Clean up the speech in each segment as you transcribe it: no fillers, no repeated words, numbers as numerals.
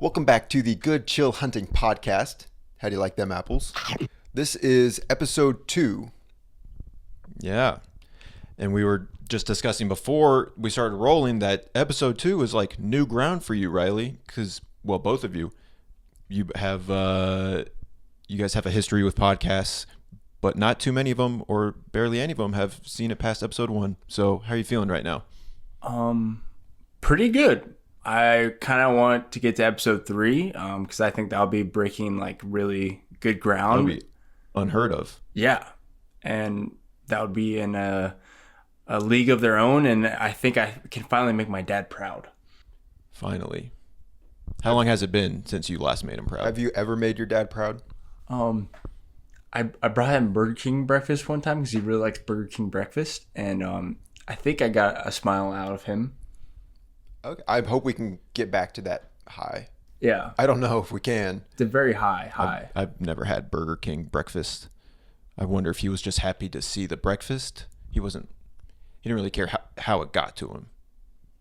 Welcome back to the Good Chill Hunting Podcast. How do you like them apples? This is episode 2. Yeah. And we were just discussing before we started rolling that episode 2 is like new ground for you, Riley, because, well, both of you have, you guys have a history with podcasts, but not too many of them or barely any of them have seen it past episode 1. So how are you feeling right now? Pretty good. I kind of want to get to episode 3 because I think that'll be breaking like really good ground. That'll be unheard of. Yeah, and that would be in a league of their own, and I think I can finally make my dad proud. Finally. How long has it been since you last made him proud? Have you ever made your dad proud? I brought him Burger King breakfast one time because he really likes Burger King breakfast, and I think I got a smile out of him. Okay. I hope we can get back to that high. Yeah. I don't know if we can. It's a very high. I've never had Burger King breakfast. I wonder if he was just happy to see the breakfast. He didn't really care how it got to him.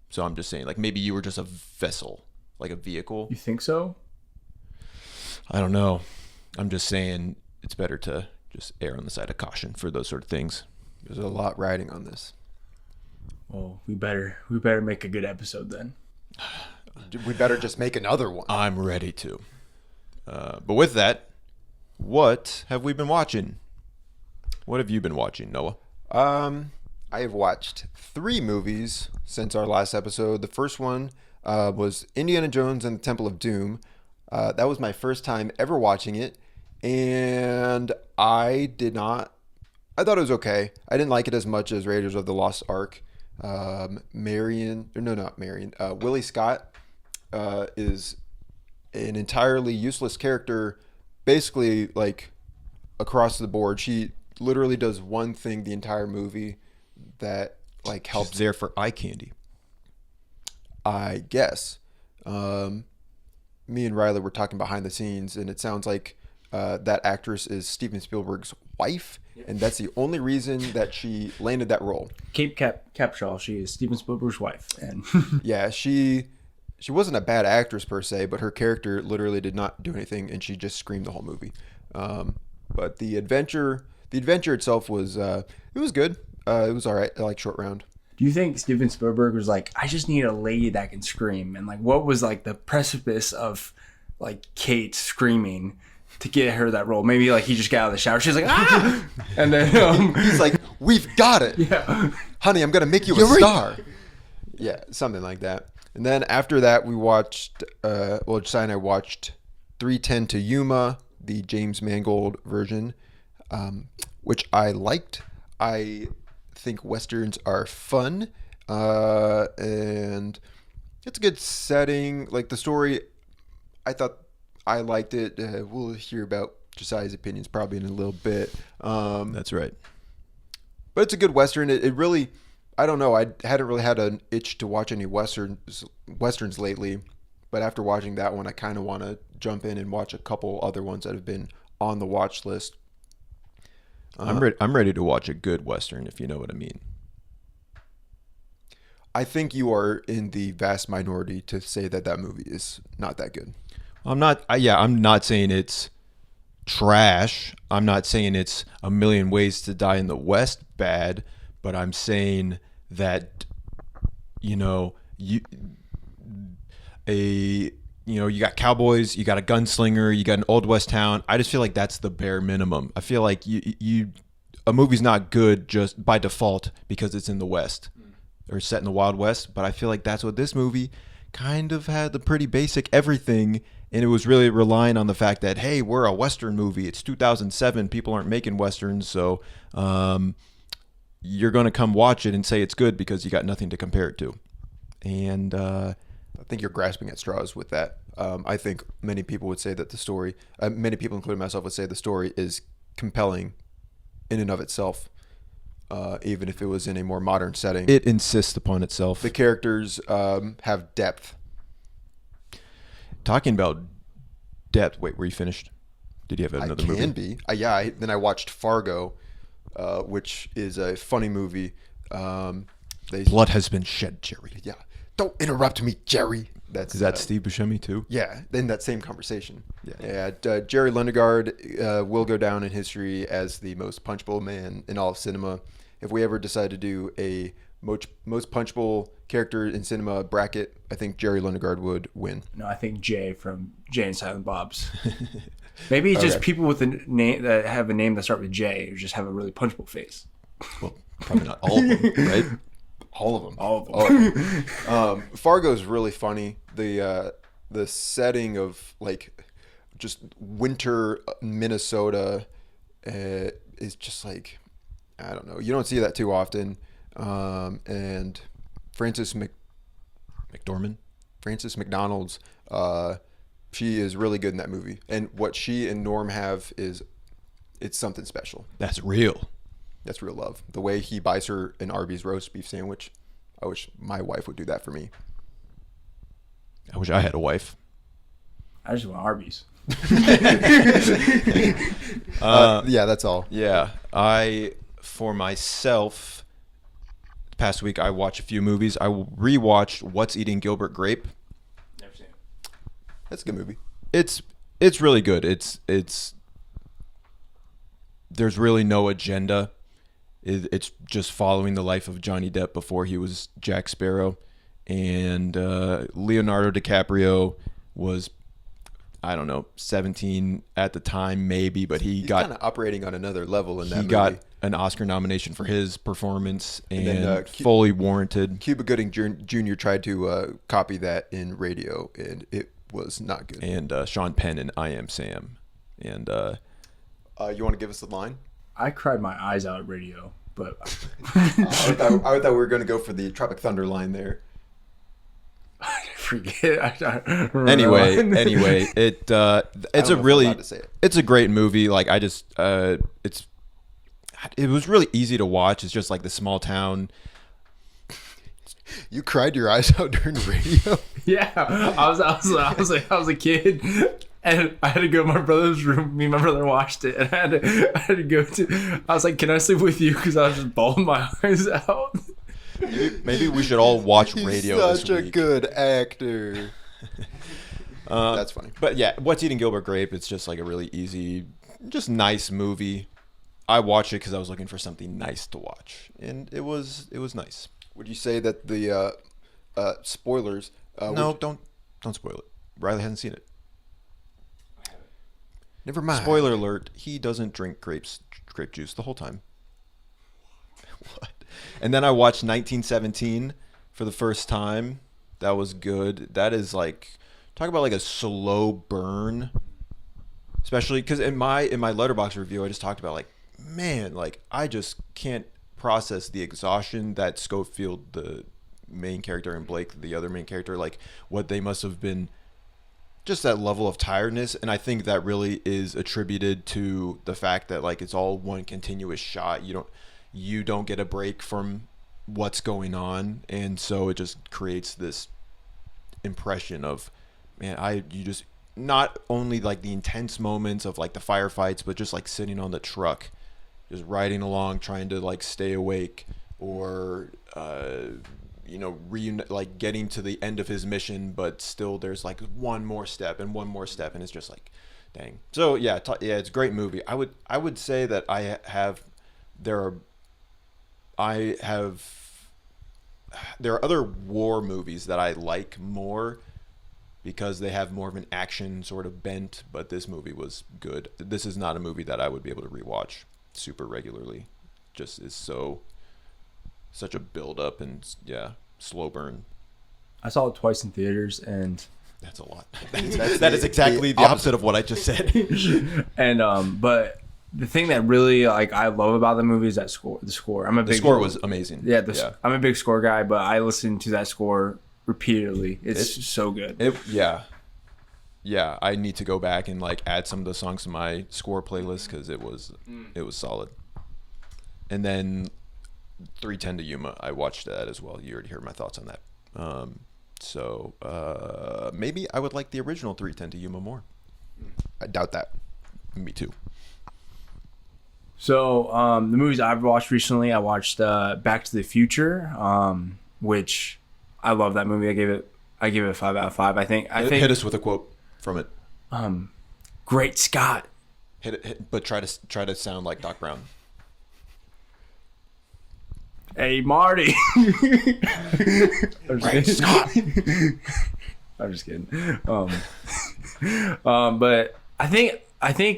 So I'm just saying, like, maybe you were just a vessel, like a vehicle. You think so? I don't know. I'm just saying it's better to just err on the side of caution for those sort of things. There's a lot riding on this. Well, we better make a good episode then. We better just make another one. I'm ready to. But with that, what have we been watching? What have you been watching, Noah? I have watched 3 movies since our last episode. The first one was Indiana Jones and the Temple of Doom. That was my first time ever watching it, and I thought it was okay. I didn't like it as much as Raiders of the Lost Ark. Willie Scott is an entirely useless character, basically, like, across the board. She literally does one thing the entire movie that, like, helps. She's there for eye candy, I guess. Me and Riley were talking behind the scenes, and it sounds like that actress is Steven Spielberg's wife, and that's the only reason that she landed that role. Kate Capshaw, she is Steven Spielberg's wife, and yeah, she wasn't a bad actress per se, but her character literally did not do anything, and she just screamed the whole movie. But the adventure itself was it was good. It was all right. I like Short Round. Do you think Steven Spielberg was like, I just need a lady that can scream, and like, what was like the precipice of like Kate screaming to get her that role? Maybe like he just got out of the shower, she's like, ah, and then he's like, we've got it. Yeah, honey, I'm gonna make you a star. Yeah, something like that. And then after that, we watched, Josiah and I watched 3:10 to Yuma, the James Mangold version, which I liked. I think Westerns are fun, and it's a good setting. Like, the story, I thought I liked it. We'll hear about Josiah's opinions probably in a little bit. That's right. But it's a good Western. It really, I don't know. I hadn't really had an itch to watch any Westerns lately. But after watching that one, I kind of want to jump in and watch a couple other ones that have been on the watch list. I'm ready to watch a good Western, if you know what I mean. I think you are in the vast minority to say that movie is not that good. I'm not saying it's trash. I'm not saying it's A Million Ways to Die in the West bad, but I'm saying that, you got cowboys, you got a gunslinger, you got an old West town. I just feel like that's the bare minimum. I feel like a movie's not good just by default because it's in the West or set in the Wild West, but I feel like that's what this movie kind of had, the pretty basic everything, and it was really relying on the fact that, hey, we're a Western movie. It's 2007. People aren't making Westerns, so you're going to come watch it and say it's good because you got nothing to compare it to. And I think you're grasping at straws with that. I think many people would say that the story, many people, including myself, would say the story is compelling in and of itself, even if it was in a more modern setting. It insists upon itself. The characters have depth. Talking about depth, wait, were you finished? Did you have another movie? I can be. Then I watched Fargo, which is a funny movie. Blood has been shed, Jerry. Yeah. Don't interrupt me, Jerry. That's Is that Steve Buscemi too? Yeah, in that same conversation. Yeah. Jerry Lundegaard will go down in history as the most punchable man in all of cinema. If we ever decide to do a most punchable character in cinema bracket, I think Jerry Lundegaard would win. No, I think Jay from Jay and Silent Bob's. Maybe it's just people with a name that have a name that start with J, or just have a really punchable face. Well, probably not all of them, right? All of them. All of them. Fargo's really funny. The setting of like just winter Minnesota is just like, I don't know. You don't see that too often. And Frances McDonald's, she is really good in that movie. And what she and Norm have it's something special. That's real. That's real love. The way he buys her an Arby's roast beef sandwich. I wish my wife would do that for me. I wish I had a wife. I just want Arby's. Yeah, that's all. Yeah. For myself, past week, I watched a few movies. I rewatched What's Eating Gilbert Grape. Never seen it. That's a good movie. It's really good. It's there's really no agenda. It's just following the life of Johnny Depp before he was Jack Sparrow, and Leonardo DiCaprio was, I don't know, 17 at the time maybe, but he's got kind of operating on another level in that movie. He got an Oscar nomination for his performance, and then, fully warranted. Cuba Gooding Jr. tried to copy that in Radio, and it was not good. And Sean Penn in I Am Sam. And you want to give us the line? I cried my eyes out at Radio, but I thought we were going to go for the Tropic Thunder line there. I forget. Anyway, it's a really it's a great movie. Like it was really easy to watch. It's just like the small town. You cried your eyes out during Radio? Yeah, I was a kid, and I had to go to my brother's room. Me and my brother watched it, and I had to go to. I was like, "Can I sleep with you?" Because I was just bawling my eyes out. Maybe we should all watch Radio. He's such a good actor. That's funny. But yeah, What's Eating Gilbert Grape? It's just like a really easy, just nice movie. I watched it because I was looking for something nice to watch, and it was nice. Would you say that the spoilers? No, don't spoil it. Riley hasn't seen it. Never mind. Spoiler alert: he doesn't drink grape juice the whole time. What? And then I watched 1917 for the first time. That was good. That is like, talk about like a slow burn. Especially because in my Letterboxd review, I just talked about like, man, like I just can't process the exhaustion that Schofield, the main character, and Blake, the other main character, like what they must have been, just that level of tiredness. And I think that really is attributed to the fact that like it's all one continuous shot. You don't get a break from what's going on, and so it just creates this impression of, man, you just, not only like the intense moments of like the firefights, but just like sitting on the truck, just riding along, trying to like stay awake, or like getting to the end of his mission, but still there's like one more step, and it's just like, dang. So yeah, it's a great movie. I would say that there are other war movies that I like more because they have more of an action sort of bent, but this movie was good. This is not a movie that I would be able to rewatch super regularly. Just is such a build up and slow burn. I saw it twice in theaters, and that's a lot. That is exactly the opposite of what I just said. And but the thing that really like I love about the movie is that score. The score. The score was amazing. Yeah, I'm a big score guy, but I listen to that score repeatedly. It's so good. Yeah, I need to go back and like add some of the songs to my score playlist because it was solid. And then 3:10 to Yuma, I watched that as well. You already heard my thoughts on that. So maybe I would like the original 3:10 to Yuma more. I doubt that. Me too. So the movies I've watched recently, I watched Back to the Future, which I love that movie. I gave it a 5 out of 5. I think Hit us with a quote from it. Great Scott. But try to sound like Doc Brown. Hey Marty. Great Scott. I'm just kidding. But I think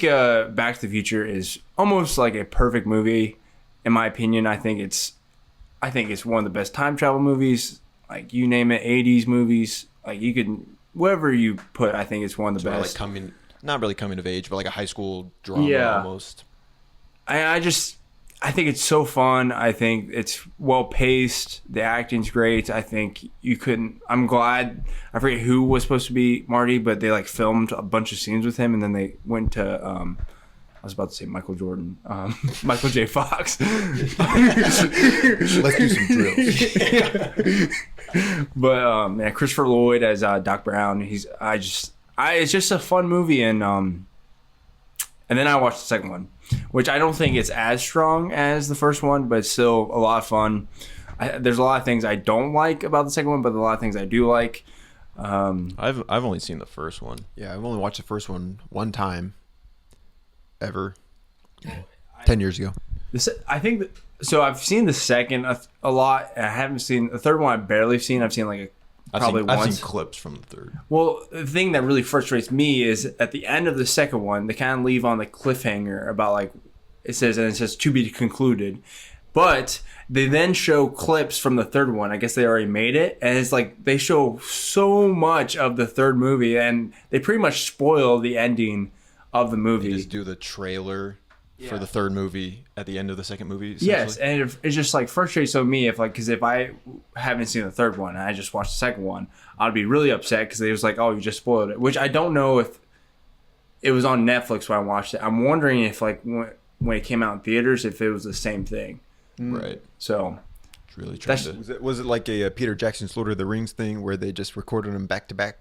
Back to the Future is almost like a perfect movie, in my opinion. I think it's one of the best time travel movies. Like you name it, 80s movies. Like you could whatever you put. I think it's one of the best. Like not really coming of age, but like a high school drama almost. I think it's so fun. I think it's well paced. The acting's great. I think I'm glad. I forget who was supposed to be Marty, but they like filmed a bunch of scenes with him, and then they went to. I was about to say Michael Jordan, Michael J. Fox. Let's do some drills. But yeah, Christopher Lloyd as Doc Brown. It's just a fun movie, and then I watched the second one, which I don't think it's as strong as the first one, but it's still a lot of fun. There's a lot of things I don't like about the second one, but a lot of things I do like. I've only seen the first one. Yeah, I've only watched the first one time. Ever. 10 years ago. I think so. I've seen the second a lot. I haven't seen the third one. I've barely seen. I've seen like probably once. I've seen clips from the third. Well, the thing that really frustrates me is at the end of the second one, they kind of leave on the cliffhanger about like it says to be concluded, but they then show clips from the third one. I guess they already made it, and it's like they show so much of the third movie, and they pretty much spoil the ending of the movie. They just do the trailer for the third movie at the end of the second movie. Yes, and it's just like frustrates me because if I haven't seen the third one and I just watched the second one, I'd be really upset because they was like, oh, you just spoiled it. Which I don't know if it was on Netflix when I watched it. I'm wondering if like when it came out in theaters, if it was the same thing. Right. So it's really trying to. Was it like a Peter Jackson's Lord of the Rings thing where they just recorded them back to back?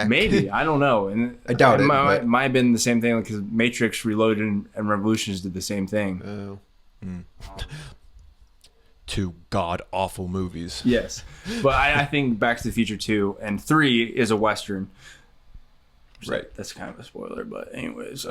Maybe. I don't know. And I doubt it. Might have been the same thing because Matrix Reloaded and Revolutions did the same thing. Two god awful movies. Yes. But I think Back to the Future 2 and 3 is a Western. Right. That's kind of a spoiler, but anyways.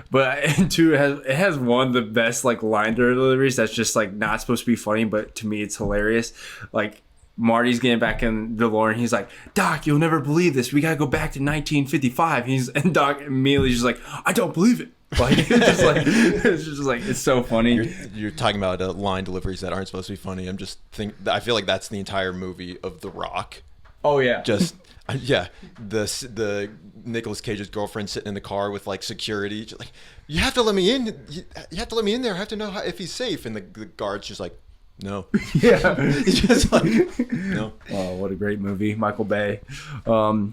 But 2 has one of the best like line deliveries that's just like not supposed to be funny, but to me it's hilarious. Like Marty's getting back in DeLorean. He's like, Doc, you'll never believe this. We gotta go back to 1955. And Doc immediately just like, I don't believe it. Like it's just like it's so funny. You're talking about line deliveries that aren't supposed to be funny. I feel like that's the entire movie of The Rock. Oh yeah. Just yeah. The Nicolas Cage's girlfriend sitting in the car with like security. Just like, you have to let me in. You have to let me in there. I have to know if he's safe. And the guard's just like, no. Yeah. He's just like, no. Oh, what a great movie, Michael Bay. But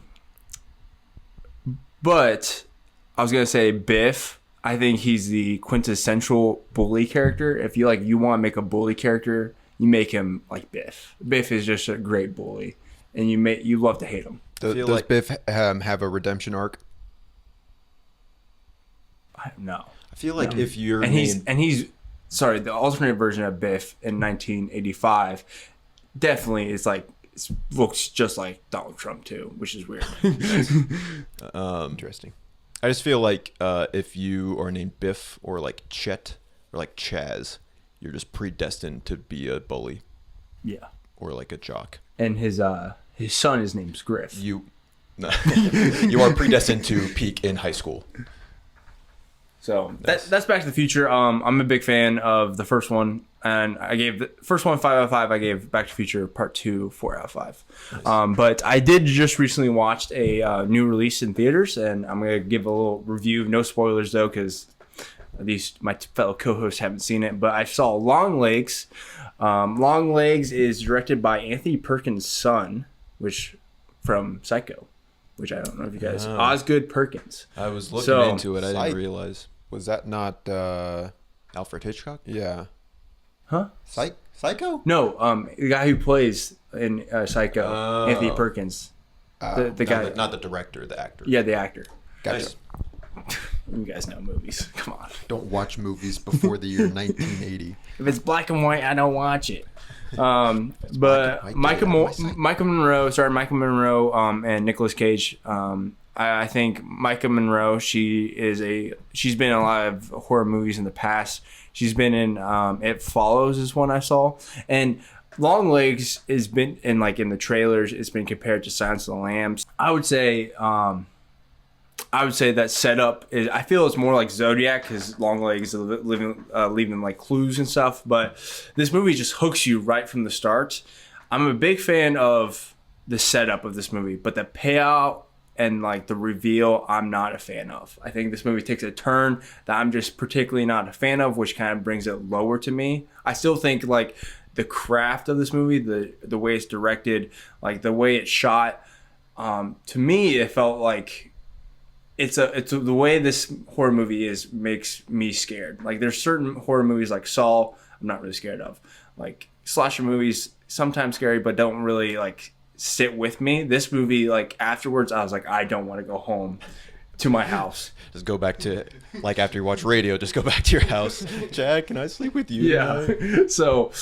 I was gonna say Biff. I think he's the quintessential bully character. If you want to make a bully character, you make him like Biff. Biff is just a great bully, and you love to hate him. Does Biff have a redemption arc? No. I feel like if you're he's sorry, the alternate version of Biff in 1985 definitely is like looks just like Donald Trump too, which is weird. Interesting. I just feel like if you are named Biff or like Chet or like Chaz, you're just predestined to be a bully. Yeah. Or like a jock. And his son, his name's Griff. You are predestined to peak in high school. So that's Back to the Future. I'm a big fan of the first one, and I gave the first one 5 out of 5. I gave Back to the Future Part 2 4 out of 5. Nice. But I did just recently watch a new release in theaters, and I'm gonna give a little review. No spoilers though, because my fellow co-hosts haven't seen it. But I saw Longlegs. Longlegs is directed by Anthony Perkins' son, from Psycho, which I don't know if you guys. Osgood Perkins. I was looking into it. I didn't realize. Was that not Alfred Hitchcock? Yeah. Huh? Psycho? No, the guy who plays in Psycho, Anthony Perkins. The guy, not the director, the actor. Yeah, the actor. Gotcha. Nice. You guys know movies. Come on. Don't watch movies before the year 1980. If it's black and white, I don't watch it. But black and white, Michael Monroe, and Nicolas Cage. I think Micah Monroe, she's been in a lot of horror movies in the past. She's been in It Follows is one I saw, and Longlegs has been in the trailers. It's been compared to Silence of the Lambs. I would say that setup is. I feel it's more like Zodiac because Longlegs is leaving like clues and stuff. But this movie just hooks you right from the start. I'm a big fan of the setup of this movie, but the payout and like the reveal, I'm not a fan of. I think this movie takes a turn that I'm just particularly not a fan of, which kind of brings it lower to me. I still think like the craft of this movie, the way it's directed, like the way it's shot, to me it felt like it's the way this horror movie makes me scared. Like there's certain horror movies like Saw I'm not really scared of. Like slasher movies sometimes scary but don't really like sit with me. This movie, like afterwards, I was like, I don't want to go home to my house. Just go back to, like after you watch radio, just go back to your house. Jack, can I sleep with you? Yeah. So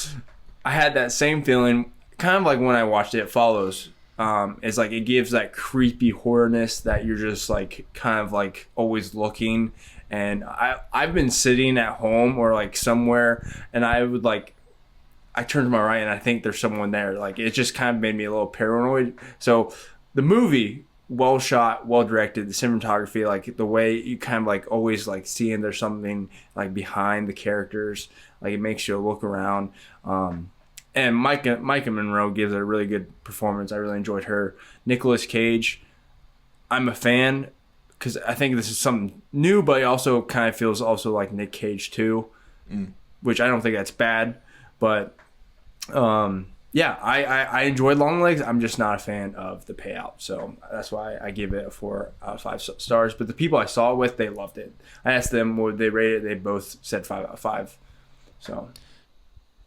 I had that same feeling, kind of like when I watched It Follows. It's like it gives that creepy horrorness that you're just like kind of like always looking. And I've been sitting at home or like somewhere, and I turned to my right and I think there's someone there. Like it just kind of made me a little paranoid. So the movie, well shot, well directed, the cinematography, like the way you kind of like always like seeing there's something like behind the characters, like it makes you look around. And Micah Monroe gives a really good performance. I really enjoyed her. Nicolas Cage, I'm a fan because I think this is something new, but it also kind of feels also like Nick Cage too, which I don't think that's bad. But yeah, I enjoyed Longlegs. I'm just not a fan of the payout, so that's why I give it a 4 out of 5 stars. But the people I saw it with, they loved it. I asked them what they rated it. They both said 5 out of 5. So,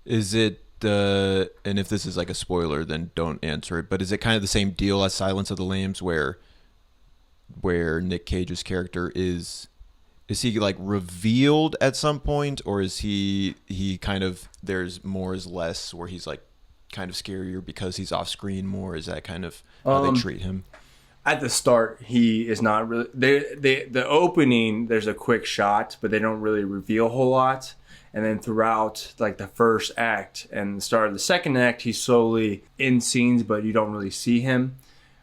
is it and if this is like a spoiler, then don't answer it. But is it kind of the same deal as Silence of the Lambs, where Nick Cage's character is he like revealed at some point, or is he kind of there's more is less, where he's like kind of scarier because he's off screen more? Is that kind of how they treat him? At the start, he is not really. The opening, there's a quick shot, but they don't really reveal a whole lot. And then throughout like the first act and the start of the second act, he's slowly in scenes, but you don't really see him.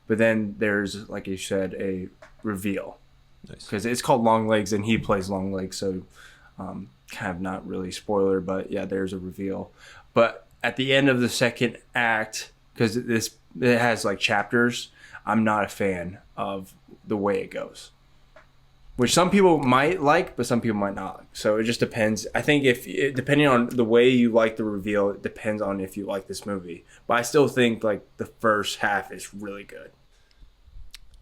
But then there's, like you said, a reveal. Nice. Because it's called Longlegs and he plays Longlegs, so kind of not really spoiler, but yeah, there's a reveal. But at the end of the second act, because it has like chapters, I'm not a fan of the way it goes, which some people might like, but some people might not like. So it just depends. I think depending on the way you like the reveal, it depends on if you like this movie. But I still think like the first half is really good.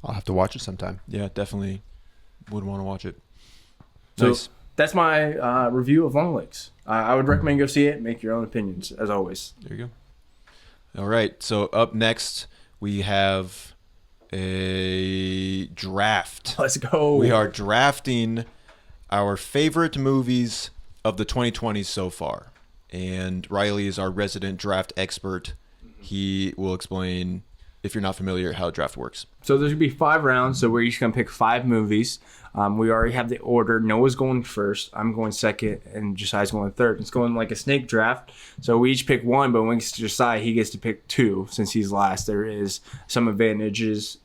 I'll have to watch it sometime. Yeah, definitely would want to watch it. So Nice. that's my review of Longlegs. I would recommend go see it. Make your own opinions, as always. There you go. All right. So up next, we have a draft. Let's go. We are drafting our favorite movies of the 2020s so far. And Riley is our resident draft expert. He will explain, if you're not familiar, how draft works. So there's going to be 5 rounds, so we're each going to pick 5 movies. We already have the order. Noah's going first. I'm going second, and Josiah's going third. It's going like a snake draft. So we each pick 1, but when it gets to Josiah, he gets to pick 2 since he's last. There is some advantages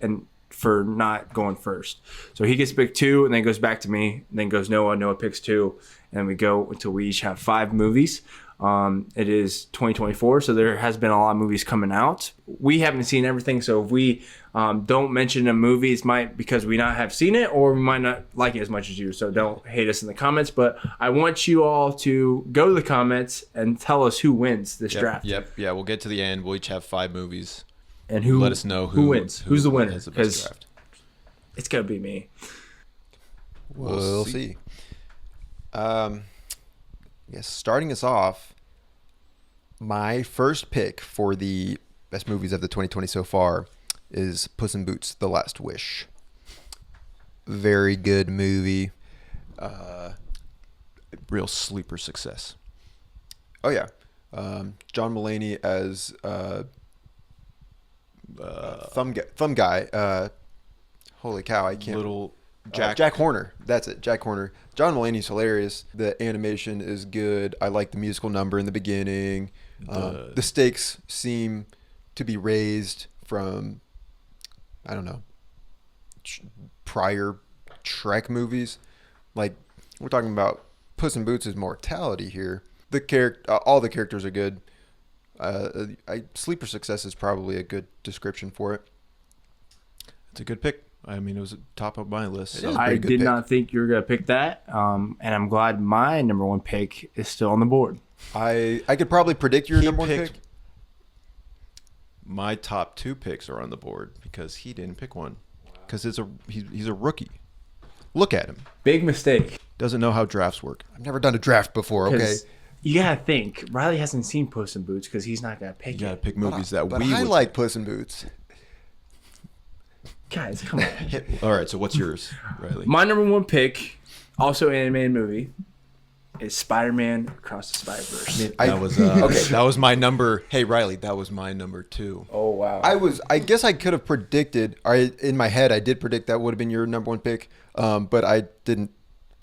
for not going first. So he gets to pick 2, and then goes back to me. And then goes Noah. Noah picks 2, and we go until we each have 5 movies. It is 2024, so there has been a lot of movies coming out. We haven't seen everything, so if we don't mention a movie, it's because we not have seen it, or we might not like it as much as you. So don't hate us in the comments, but I want you all to go to the comments and tell us who wins this draft. Yep. Yeah, we'll get to the end. We'll each have 5 movies. And let us know who wins. Who's the winner? Has the best draft. It's gonna be me. We'll see. Yes, starting us off, my first pick for the best movies of the 2020 so far is Puss in Boots: The Last Wish. Very good movie. Real sleeper success. Oh yeah, John Mulaney as thumb guy. Holy cow! I can't. Little Jack Horner. That's it. Jack Horner. John Mulaney's hilarious. The animation is good. I like the musical number in the beginning. The stakes seem to be raised from, I don't know, prior Shrek movies. Like, we're talking about Puss in Boots' mortality here. All the characters are good. Sleeper Success is probably a good description for it. It's a good pick. I mean, it was top of my list. So. I did not think you were going to pick that, and I'm glad my number one pick is still on the board. I could probably predict your number one pick. My top 2 picks are on the board because he didn't pick one. Because he's a rookie. Look at him. Big mistake. Doesn't know how drafts work. I've never done a draft before, okay? You got to think. Riley hasn't seen Puss in Boots because he's not going to pick You got to it. pick movies that but we I would like pick. Puss in Boots. Guys, come on. All right, so what's yours, Riley? My number one pick, also an animated movie, is Spider-Man Across the Spider-Verse. That was okay. That was my number. Hey, Riley, that was my number 2. Oh, wow. I guess I could have predicted, in my head, I did predict that would have been your number one pick, but I didn't.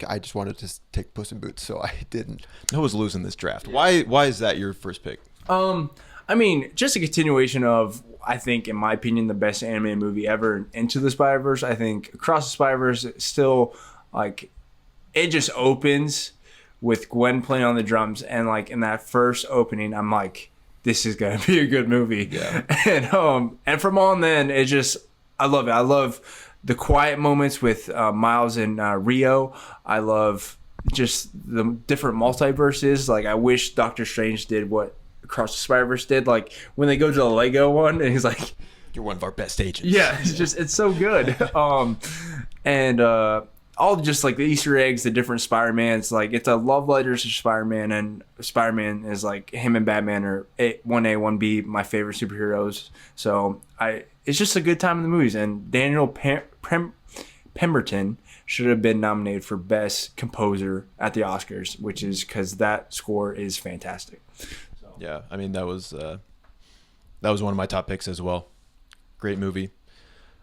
I just wanted to take Puss in Boots, so I didn't. I was losing this draft. Why is that your first pick? I mean, just a continuation of, I think, in my opinion, the best animated movie ever, Into the Spider-Verse. I think Across the Spider-Verse is still, like, it just opens with Gwen playing on the drums, and, like, in that first opening, I'm like, this is gonna be a good movie. Yeah. And from on then, it just, I love it. I love the quiet moments with Miles and Rio. I love just the different multiverses. Like, I wish Doctor Strange did what Across the Spider-Verse did. Like, when they go to the Lego one, and he's like, You're one of our best agents. yeah, it's so good. And all just like the Easter eggs, the different Spider-Mans, like it's a love letter to Spider-Man, and Spider-Man is like, him and Batman are 1A, 1B, my favorite superheroes. So it's just a good time in the movies. And Daniel Pemberton should have been nominated for Best Composer at the Oscars, which is because that score is fantastic. Yeah, I mean that was one of my top picks as well. Great movie.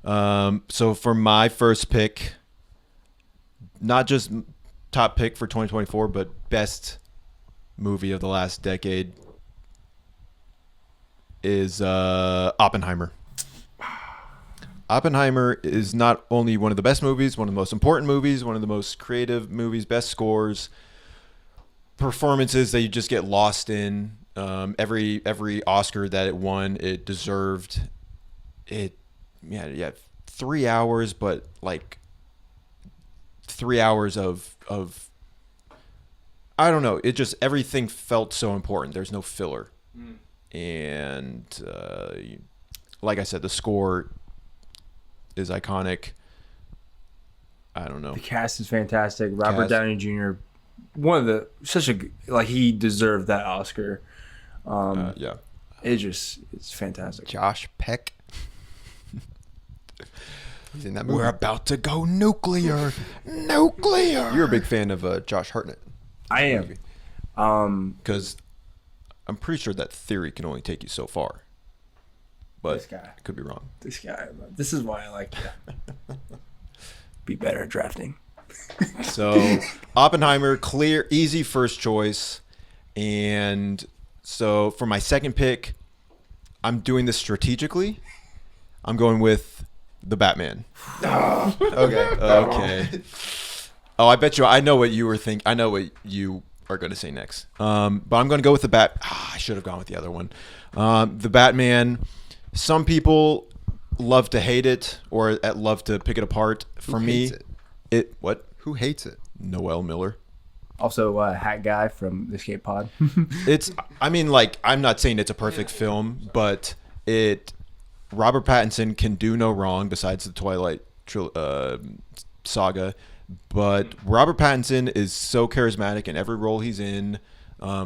So for my first pick, not just top pick for 2024, but best movie of the last decade is Oppenheimer. Oppenheimer is not only one of the best movies, one of the most important movies, one of the most creative movies, best scores, performances that you just get lost in. Every Oscar that it won, it deserved. It, yeah, 3 hours, but like 3 hours of I don't know. It just, everything felt so important. There's no filler, and like I said, the score is iconic. I don't know. The cast is fantastic. Robert Downey Jr. He deserved that Oscar. Yeah. It's fantastic. Josh Peck. He's in that movie. We're about to go nuclear. Nuclear. You're a big fan of Josh Hartnett. I am. Because I'm pretty sure that theory can only take you so far. But This guy. I could be wrong. This is why I like you. Be better at drafting. So Oppenheimer, clear, easy first choice. And so for my second pick, I'm doing this strategically. I'm going with the Batman. Okay. Oh, I bet you. I know what you were thinking. I know what you are going to say next. But I'm going to go with the I should have gone with the other one. The Batman. Some people love to hate it or love to pick it apart. For me, what? Who hates it? Noel Miller. Also, Hat Guy from the Escape Pod. I'm not saying it's a perfect film, but Robert Pattinson can do no wrong besides the Twilight saga. But Robert Pattinson is so charismatic in every role he's in. I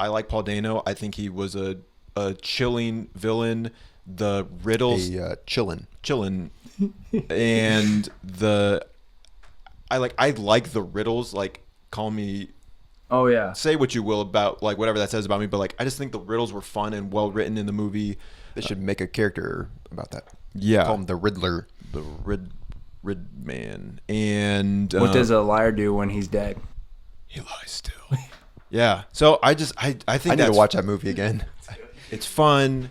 like Paul Dano. I think he was a chilling villain. The riddles, chillin', and I like the riddles. Like, call me, Oh yeah. say what you will about like whatever that says about me, but like I just think the riddles were fun and well written in the movie. They should make a character about that. Yeah, Call him the Riddler. the Rid Man. And What does a liar do when he's dead? he lies still? Yeah. So I think I need to that's- watch that movie again. It's fun.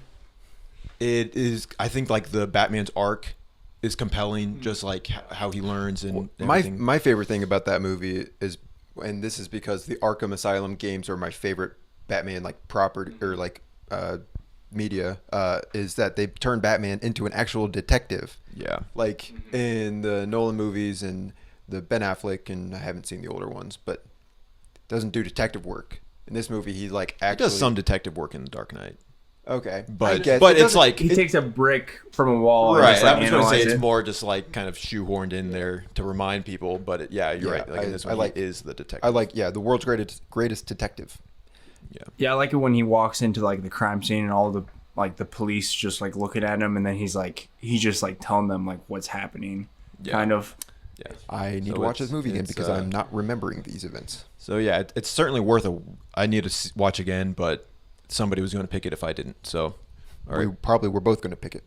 It is. I think like the Batman's arc is compelling, just like how he learns and everything. My favorite thing about that movie is, and this is because the Arkham Asylum games are my favorite Batman like property or like media, is that they turn Batman into an actual detective. Yeah. Like in the Nolan movies and the Ben Affleck, and I haven't seen the older ones, but doesn't do detective work. In this movie, he like He actually does some detective work in The Dark Knight, okay, but I guess. but It it's doesn't- like He takes a brick from a wall and right. just like I was going to say analyze it's it. more just like kind of shoehorned in there to remind people, but yeah, you're Yeah, right. Like in this one, I like- he is the detective. I like the world's greatest detective. Yeah. Yeah, I like it when he walks into like the crime scene and all the like the police just like looking at him, and then he's just like telling them like what's happening, Yeah. kind of. Yeah. I need So to watch it's- this movie again it's, because I'm not remembering these events. So yeah, it's certainly worth I need to watch again, but somebody was going to pick it if I didn't. So, all right, We're both going to pick it.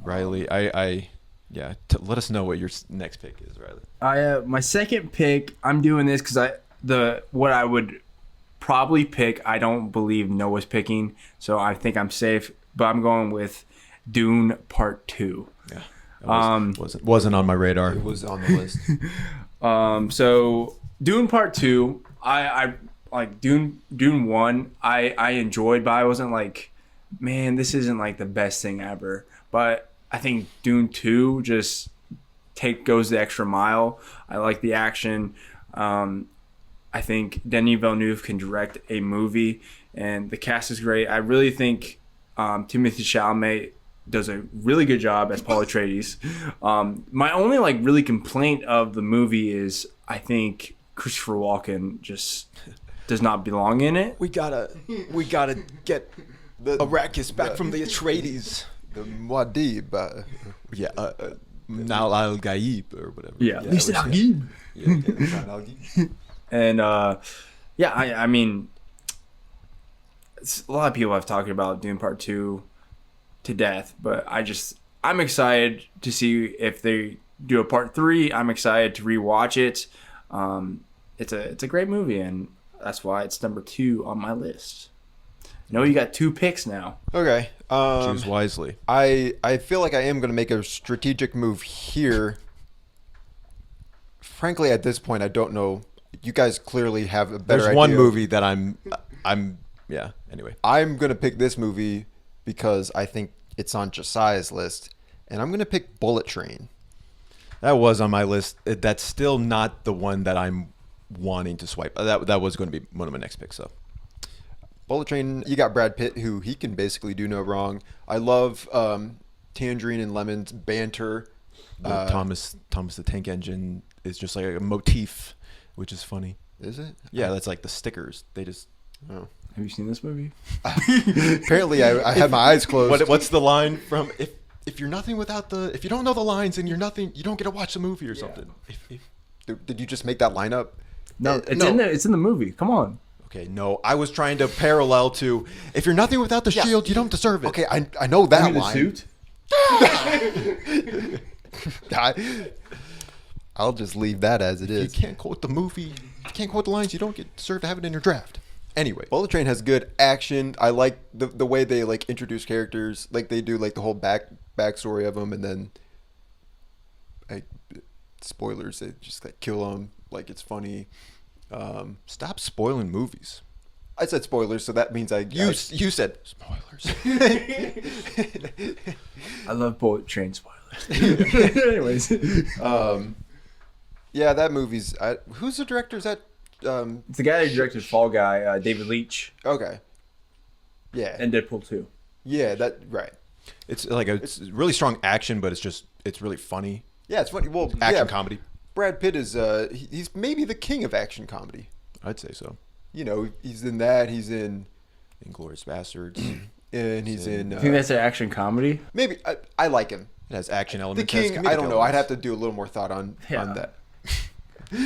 Riley, let us know what your next pick is, Riley. My second pick, I'm doing this because what I would probably pick, I don't believe Noah's picking, so I think I'm safe. But I'm going with Dune Part 2. Yeah, wasn't on my radar. It was on the list. So Dune Part 2, I like Dune 1. I enjoyed, but I wasn't like, man, this isn't like the best thing ever. But I think Dune 2 just goes the extra mile. I like the action. I think Denis Villeneuve can direct a movie, and the cast is great. I really think Timothée Chalamet does a really good job as Paul Atreides. My only like really complaint of the movie is I think Christopher Walken just does not belong in it. We gotta get Arrakis back from the Atreides. The Muad'Dib. Yeah, Nal Al Gaib or whatever. Yeah, it was- And I mean, a lot of people have talked about Dune Part 2 to death, but I'm excited to see if they do a Part 3. I'm excited to rewatch it. It's a great movie, and that's why it's number 2 on my list. No, you got 2 picks now. Okay. Choose wisely. I feel like I am going to make a strategic move here. Frankly, at this point, I don't know. You guys clearly have a better There's idea. one movie that I'm yeah. Anyway, I'm going to pick this movie because I think it's on Josiah's list, and I'm going to pick Bullet Train. that was on my list. That's still not the one that I'm wanting to swipe. That was going to be one of my next picks. So Bullet Train, you got Brad Pitt, who he can basically do no wrong. I love Tangerine and Lemon's banter. Thomas the Tank Engine is just like a motif, which is funny. Is it? Yeah, that's like the stickers. They just. Oh. Have you seen this movie? Apparently, I had my eyes closed. What's the line from if you're nothing without if you don't know the lines and you're nothing, you don't get to watch the movie or something. Did you just make that line up? No, it's in the movie. Come on. Okay, no, I was trying to parallel to if you're nothing without the shield, you don't deserve it. Okay, I know that line. I'll just leave that as it You is. can't quote the movie. You can't quote the lines. You don't deserve to have it in your draft. Anyway, Bullet Train has good action. I like the way they like introduce characters. Like they do like the whole backstory of them, and then spoilers. They just like kill them. Like it's funny. stop spoiling movies. I said spoilers, so that means You said spoilers. I love Bullet Train spoilers. Anyways, yeah, that movie's. Who's the director? Is that? it's the guy who directed Fall Guy, David Leitch, Okay. Yeah. and Deadpool 2. Yeah. That right. It's like it's really strong action, but it's really funny Yeah, it's funny. Well, action yeah, comedy. Brad Pitt is. He's maybe the king of action comedy. I'd say so. You know, he's in that. He's in. Inglourious Bastards. And he's in. I think that's an action comedy. Maybe I like him. It has action The elements. it has King. comedic I don't know. I'd elements. have to do a little more thought on Yeah. that.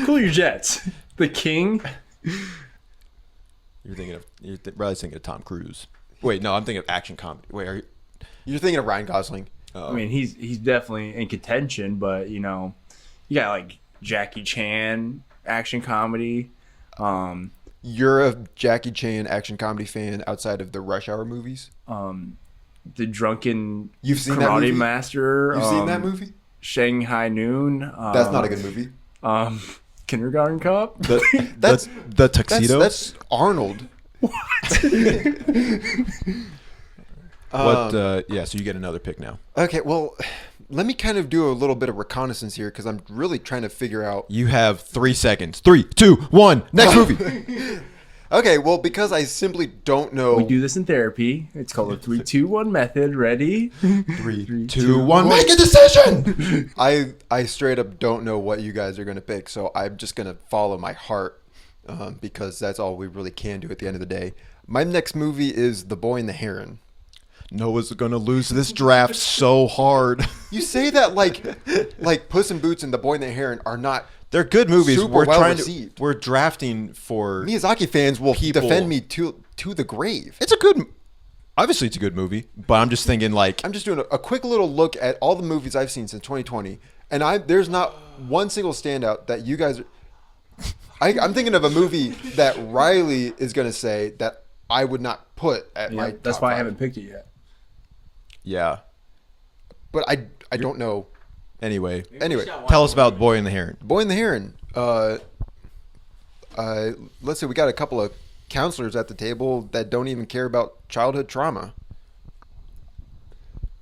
Cool your jets. The King. Riley's thinking of Tom Cruise. Wait, no, I'm thinking of action comedy. Wait, are you? You're thinking of Ryan Gosling. I mean, he's definitely in contention, but you know, you got like Jackie Chan action comedy. You're a Jackie Chan action comedy fan outside of the Rush Hour movies. The Drunken You've seen that Karate movie? Master. You've seen that movie? Shanghai Noon. That's not a good movie. Kindergarten Cop. That's the tuxedo. That's Arnold. Yeah, so you get another pick now. Okay, well, let me kind of do a little bit of reconnaissance here because I'm really trying to figure out. You have 3 seconds. 3, 2, 1. Next movie. Okay, well, because I simply don't know. We do this in therapy. It's called the 3-2-1 method. Ready? 3, 2, 1. Make Make a decision. I straight up don't know what you guys are gonna pick, so I'm just gonna follow my heart because that's all we really can do at the end of the day. My next movie is The Boy and the Heron. Noah's gonna lose this draft so hard. You say that like Puss in Boots and The Boy and the Heron are not. They're good movies. Super We're well trying received. to. We're drafting for Miyazaki fans will people. defend me to the grave. It's a good. Obviously, it's a good movie, but I'm just thinking like I'm just doing a quick little look at all the movies I've seen since 2020, and there's not one single standout that you guys. I'm thinking of a movie that Riley is going to say that I would not put at my. That's top why I five. haven't picked it yet. yeah. But I don't know. Anyway, Tell us about Boy and the Heron. Boy and the Heron. Let's see. We got a couple of counselors at the table that don't even care about childhood trauma.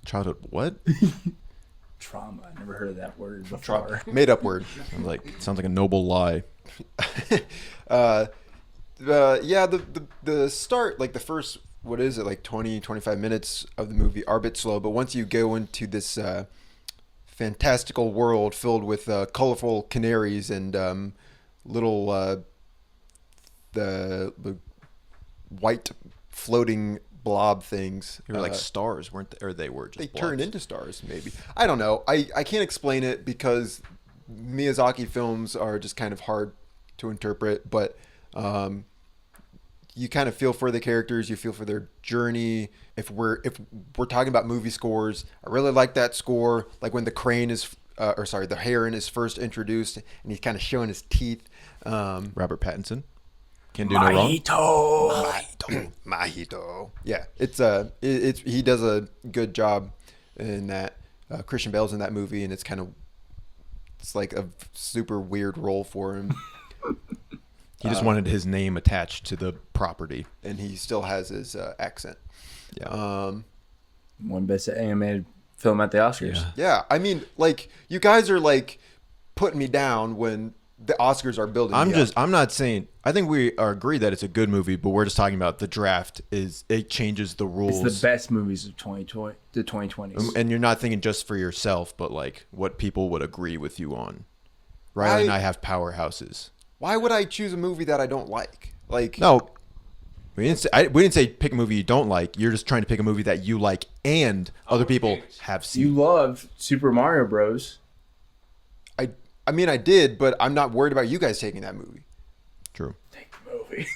Childhood what? Trauma. I never heard of that word before. Made up word. Sounds like a noble lie. Yeah, the start, like the first, what is it, like 20, 25 minutes of the movie are a bit slow, but once you go into this fantastical world filled with colorful canaries and little the white floating blob things. They were like stars, weren't they? Or they were just They blobs. turned into stars, maybe. I don't know. I can't explain it because Miyazaki films are just kind of hard to interpret, but you kind of feel for the characters, you feel for their journey. If we're talking about movie scores, I really like that score, like when the the heron is first introduced and he's kind of showing his teeth. Robert Pattinson. Can do no wrong. Mahito. Yeah, it's he does a good job in that. Christian Bale's in that movie, and it's like a super weird role for him. He just wanted his name attached to the property, and he still has his accent. Yeah. One best animated film at the Oscars. Yeah, I mean, like, you guys are like putting me down when the Oscars are building. I'm not saying. I think we are agreed that it's a good movie, but we're just talking about the draft. It changes the rules. It's the best movies of 2020, the 2020s. And you're not thinking just for yourself, but like what people would agree with you on. Riley and I have powerhouses. Why would I choose a movie that I don't like? Like, No, we didn't say pick a movie you don't like. You're just trying to pick a movie that you like and other people have seen. You love Super Mario Bros. I mean, I did, but I'm not worried about you guys taking that movie. True. Take the movie.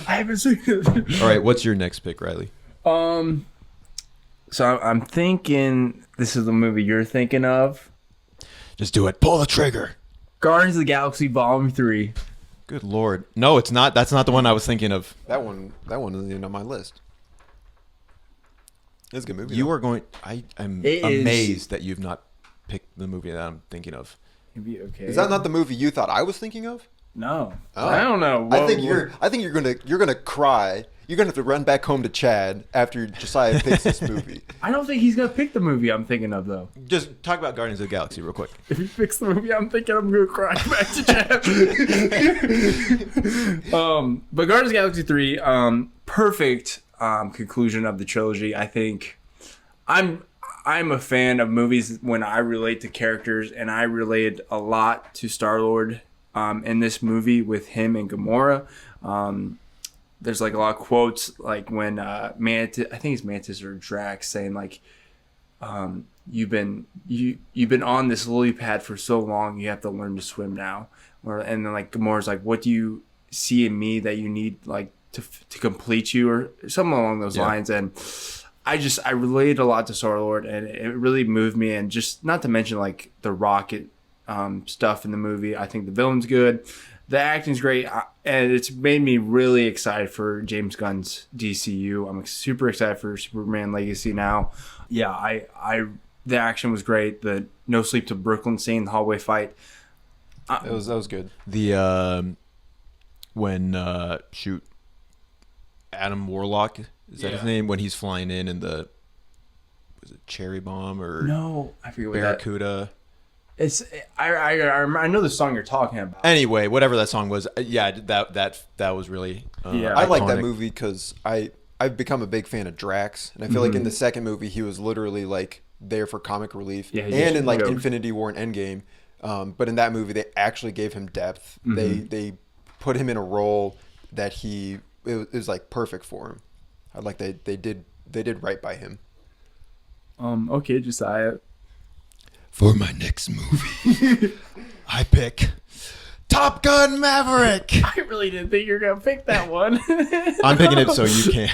I haven't seen it. All right, what's your next pick, Riley? So I'm thinking this is the movie you're thinking of. Just do it. Pull the trigger. Guardians of the Galaxy Volume 3. Good Lord. No, it's not. That's not the one I was thinking of. That one isn't even on my list. It's a good movie. You though. are going. I am It is- amazed that you've not picked the movie that I'm thinking of. It'd be okay. Is that not the movie you thought I was thinking of? No. Oh. I don't know. I think you're gonna cry. You're gonna have to run back home to Chad after Josiah picks this movie. I don't think he's gonna pick the movie I'm thinking of though. Just talk about Guardians of the Galaxy real quick. If he picks the movie I'm thinking, I'm gonna cry back to Jeff. But Guardians of the Galaxy 3, perfect conclusion of the trilogy. I think I'm a fan of movies when I relate to characters, and I related a lot to Star-Lord in this movie with him and Gamora. There's like a lot of quotes, like when Mantis, I think it's Mantis or Drax saying like, you've been on this lily pad for so long, you have to learn to swim now. And then like Gamora's like, what do you see in me that you need like to complete you, or something along those lines. And I related a lot to Star-Lord, and it really moved me. And just not to mention like the rocket stuff in the movie. I think the villain's good. The acting's great, and it's made me really excited for James Gunn's DCU. I'm super excited for Superman Legacy now. Yeah, the action was great. The No Sleep Till Brooklyn scene, the hallway fight. That was good. The when Adam Warlock, is that his name? When he's flying in the, was it Cherry Bomb or no, I forget what Barracuda? It's I know the song you're talking about. Anyway, whatever that song was, that was really I like that movie because I've become a big fan of Drax, and I feel like in the second movie he was literally like there for comic relief, and in like Infinity War and Endgame. But in that movie, they actually gave him depth. They put him in a role that it was like perfect for him. I like they did right by him. Okay, Josiah. For my next movie, I pick Top Gun Maverick. I really didn't think you were gonna pick that one. I'm picking it so you can.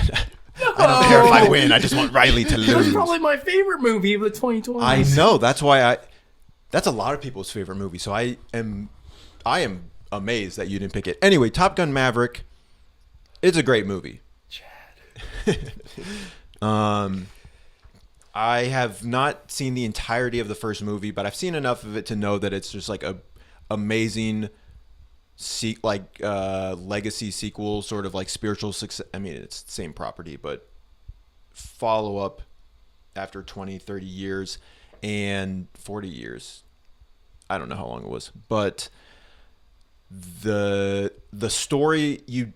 I don't care if I win. I just want Riley to lose. It was probably my favorite movie of the 2020s. I know. That's why that's a lot of people's favorite movie. So I am amazed that you didn't pick it. Anyway, Top Gun Maverick. It's a great movie. Chad. I have not seen the entirety of the first movie, but I've seen enough of it to know that it's just like a amazing legacy sequel, sort of like spiritual success. I mean, it's the same property, but follow up after 20, 30 years and 40 years. I don't know how long it was, but the story,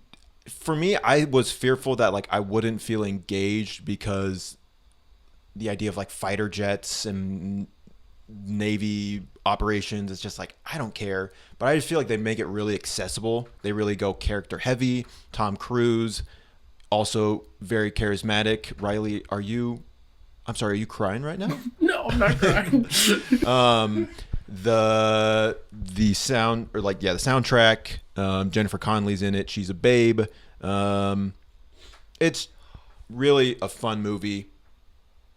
for me, I was fearful that like I wouldn't feel engaged because the idea of like fighter jets and Navy operations is just like, I don't care. But I just feel like they make it really accessible. They really go character heavy. Tom Cruise, also very charismatic. Riley, are you crying right now? No, I'm not crying. The sound, or like, the soundtrack, Jennifer Connelly's in it. She's a babe. It's really a fun movie.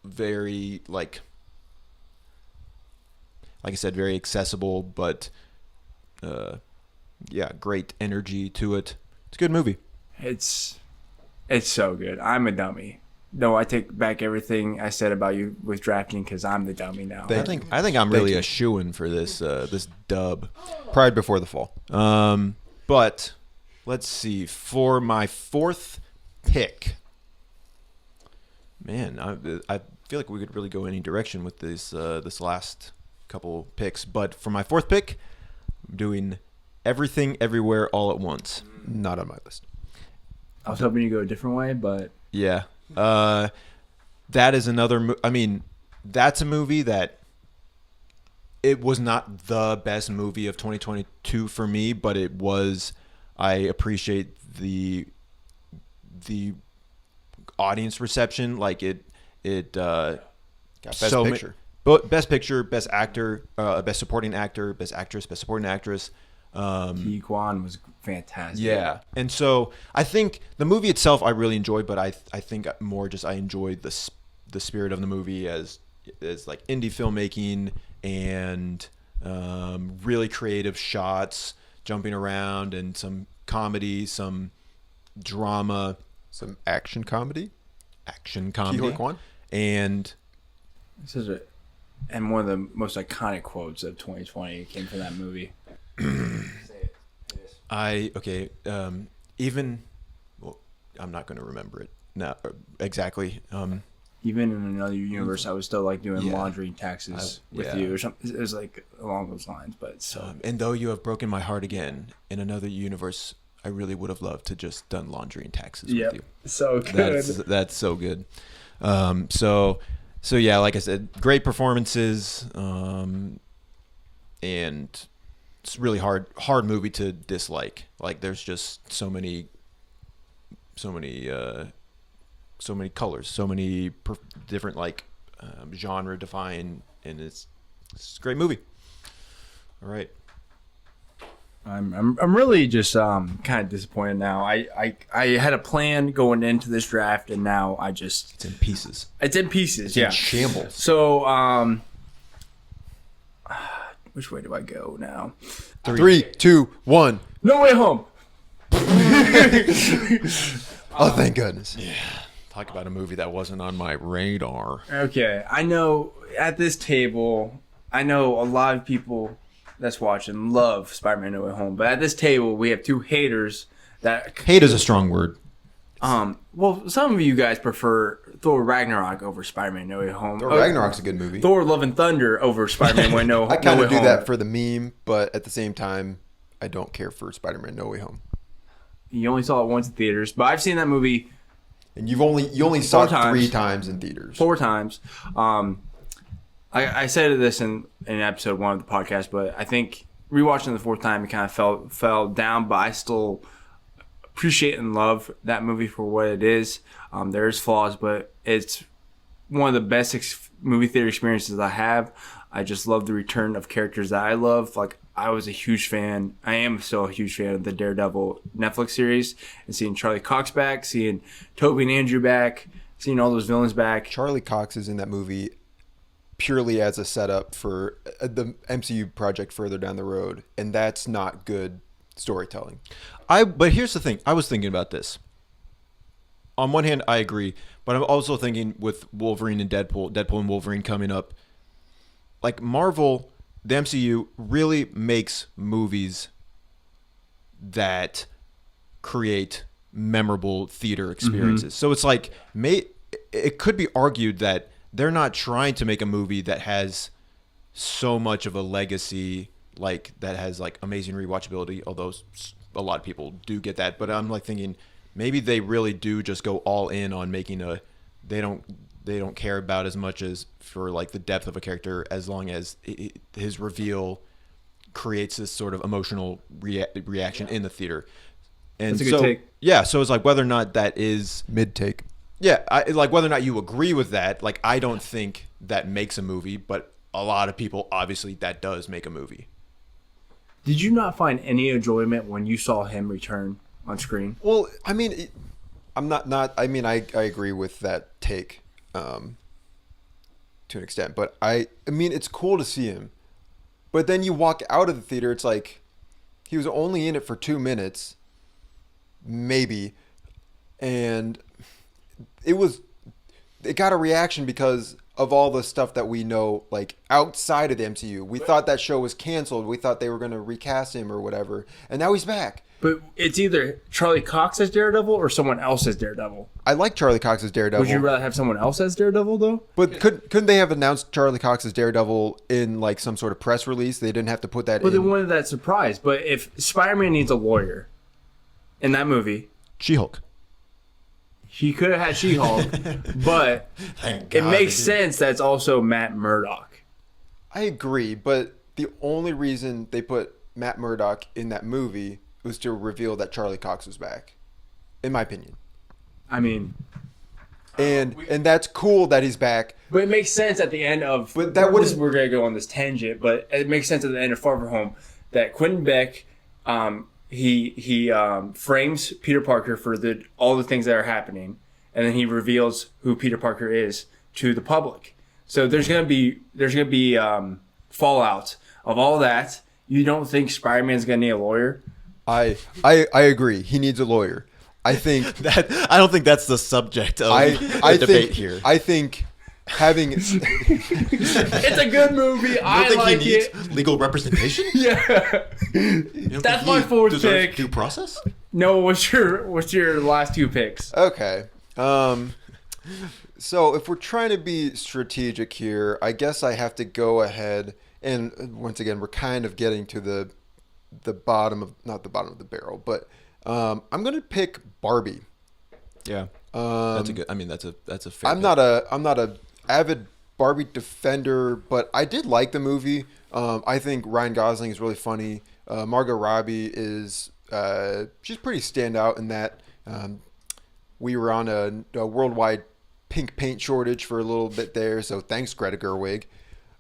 Very like I said, very accessible, but great energy to it. It's a good movie. It's so good. I'm a dummy. No, I take back everything I said about you with drafting because I'm the dummy now. I think I'm really a shoo-in for this dub. Pride before the fall. But let's see. For my fourth pick, man, I feel like we could really go any direction with this last couple picks. But for my fourth pick, I'm doing Everything Everywhere All at Once. Not on my list. I was hoping you go a different way, but yeah, that is another. I mean, that's a movie that it was not the best movie of 2022 for me, but it was. I appreciate the audience reception. Like it got best picture. Best picture, best actor, best supporting actor, best actress, best supporting actress. Ki Kwan was fantastic. Yeah, and so I think the movie itself I really enjoyed, but I think more just I enjoyed the spirit of the movie as like indie filmmaking and really creative shots, jumping around, and some comedy, some drama, some action comedy. Ki Kwan. And and one of the most iconic quotes of 2020 came from that movie. Even I'm not going to remember it now exactly. Even in another universe, I was still like doing laundry and taxes with you or something. It was like along those lines, but so. And though you have broken my heart again, in another universe, I really would have loved to just done laundry and taxes with you. So good. That's so good. So yeah, like I said, great performances, and it's really hard movie to dislike. Like there's just so many colors, so many different like genre defying, and it's a great movie. All right. I'm really just kind of disappointed now. I had a plan going into this draft, and now It's in pieces. it's in pieces. It's Yeah. in shambles. So which way do I go now? 3, 2, 1. No Way Home. Oh, thank goodness. Talk about a movie that wasn't on my radar. Okay, I know at this table, I know a lot of people that's watching love Spider-Man No Way Home, but at this table we have two haters that Hate is a strong word. well, some of you guys prefer Thor Ragnarok over Spider-Man No Way Home. Thor Ragnarok's a good movie. Thor Love and Thunder over Spider-Man No I kind Way of do Home. that for the meme, but at the same time, I don't care for Spider-Man No Way Home. You only saw it once in theaters, but I've seen that movie And you only saw it 4 times. 3 times in theaters. 4 times. I said this in episode 1 of the podcast, but I think rewatching the 4th time, it kind of fell down, but I still appreciate and love that movie for what it is. There's flaws, but it's one of the best movie theater experiences I have. I just love the return of characters that I love. Like, I was a huge fan. I am still a huge fan of the Daredevil Netflix series, and seeing Charlie Cox back, seeing Toby and Andrew back, seeing all those villains back. Charlie Cox is in that movie purely as a setup for the MCU project further down the road, and that's not good storytelling. But here's the thing. I was thinking about this. On one hand, I agree, but I'm also thinking with Wolverine and Deadpool and Wolverine coming up, like Marvel, the MCU really makes movies that create memorable theater experiences. So it's like, it could be argued that they're not trying to make a movie that has so much of a legacy, like that has like amazing rewatchability, although a lot of people do get that. But I'm like thinking maybe they really do just go all in on making they don't care about as much as for like the depth of a character, as long as his reveal creates this sort of emotional reaction in the theater. And That's a good take. Yeah, so it's like whether or not that is Mid-take. yeah, like whether or not you agree with that, like I don't think that makes a movie, but a lot of people obviously that does make a movie. Did you not find any enjoyment when you saw him return on screen? Well, I mean, I agree with that take to an extent, but I mean, it's cool to see him. But then you walk out of the theater, it's like he was only in it for 2 minutes, maybe, and it got a reaction because of all the stuff that we know, like outside of the MCU. We thought that show was canceled. We thought they were going to recast him or whatever, and now he's back. But it's either Charlie Cox as Daredevil or someone else as Daredevil. I like Charlie Cox as Daredevil. Would you rather have someone else as Daredevil, though? But couldn't they have announced Charlie Cox as Daredevil in like some sort of press release? They didn't have to put that But in. they wanted that surprise. But if Spider-Man needs a lawyer in that movie, She-Hulk. he could have had She-Hulk, but it makes sense that it's also Matt Murdock. I agree, but the only reason they put Matt Murdock in that movie was to reveal that Charlie Cox was back, in my opinion. I mean, And that's cool that he's back. but it makes sense at the end of. But that wouldn't- we're gonna go on this tangent, but it makes sense at the end of Far From Home that Quentin Beck, he frames Peter Parker for all the things that are happening, and then he reveals who Peter Parker is to the public. So there's gonna be fallout of all that. You don't think Spider-Man's gonna need a lawyer? I agree. He needs a lawyer. I think I don't think that's the subject of the debate here. I think having It's a good movie. I like it. legal representation? Yeah. That's my fourth pick. Due process? No, what's your last 2 picks? Okay. So if we're trying to be strategic here, I guess I have to go ahead and once again we're kind of getting to the bottom of not the bottom of the barrel, but I'm gonna pick Barbie. Yeah. That's a good. I mean, that's a fair. I'm not a avid Barbie defender, but I did like the movie. I think Ryan Gosling is really funny. Margot Robbie is she's pretty standout in that. We were on a worldwide pink paint shortage for a little bit there. So thanks, Greta Gerwig.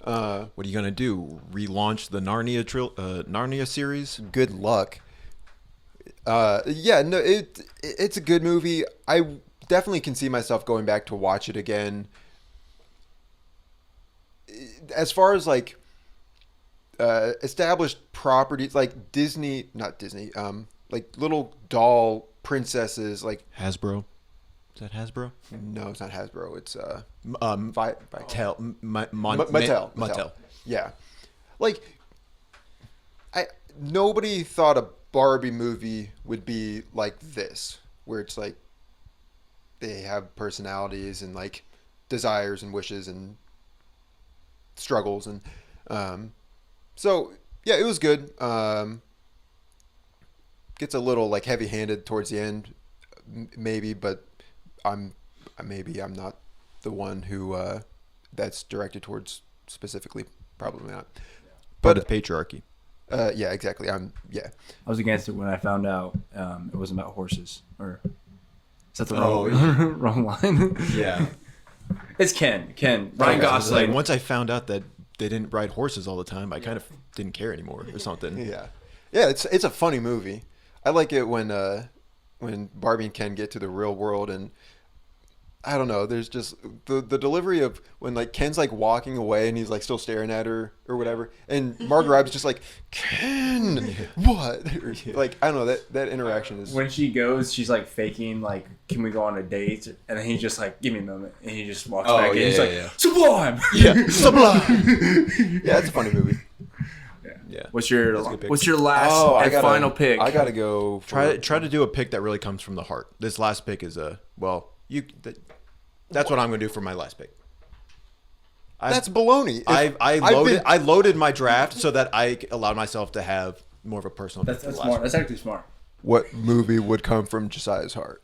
What are you gonna do? Relaunch the Narnia series? Good luck. Yeah, no, it's a good movie. I definitely can see myself going back to watch it again. As far as like established properties, like Disney, not Disney, like little doll princesses, like Hasbro. Is that Hasbro? no, it's not Hasbro. It's Mattel. Mattel. Yeah, like nobody thought a Barbie movie would be like this, where it's like they have personalities and like desires and wishes and struggles and so yeah, it was good. Gets a little like heavy-handed towards the end, maybe, but I'm not the one who that's directed towards specifically. Probably not. But it's patriarchy. Yeah, exactly. Yeah. I was against it when I found out it wasn't about horses. Or is that the Oh, wrong line? Yeah. It's Ken. Ryan Gosling. Like, once I found out that they didn't ride horses all the time, I kind of didn't care anymore or something. Yeah. It's a funny movie. I like it when Barbie and Ken get to the real world, and I don't know, there's just the delivery of when like Ken's like walking away and he's like still staring at her or whatever, and Margot Robbie's just like, Ken, what? Or, like, I don't know, that interaction is When she goes, she's like faking like, can we go on a date? And then he's just like, give me a moment, and he just walks back, and he's like, sublime. Yeah, sublime. yeah, it's a funny movie. Yeah. What's your pick. last and final pick? I gotta go for, Try to do a pick that really comes from the heart. This last pick is that's what I'm going to do for my last pick. That's baloney. I loaded my draft so that I allowed myself to have more of a personal. That's pick for the smart. last one. That's actually smart. What movie would come from Josiah's heart?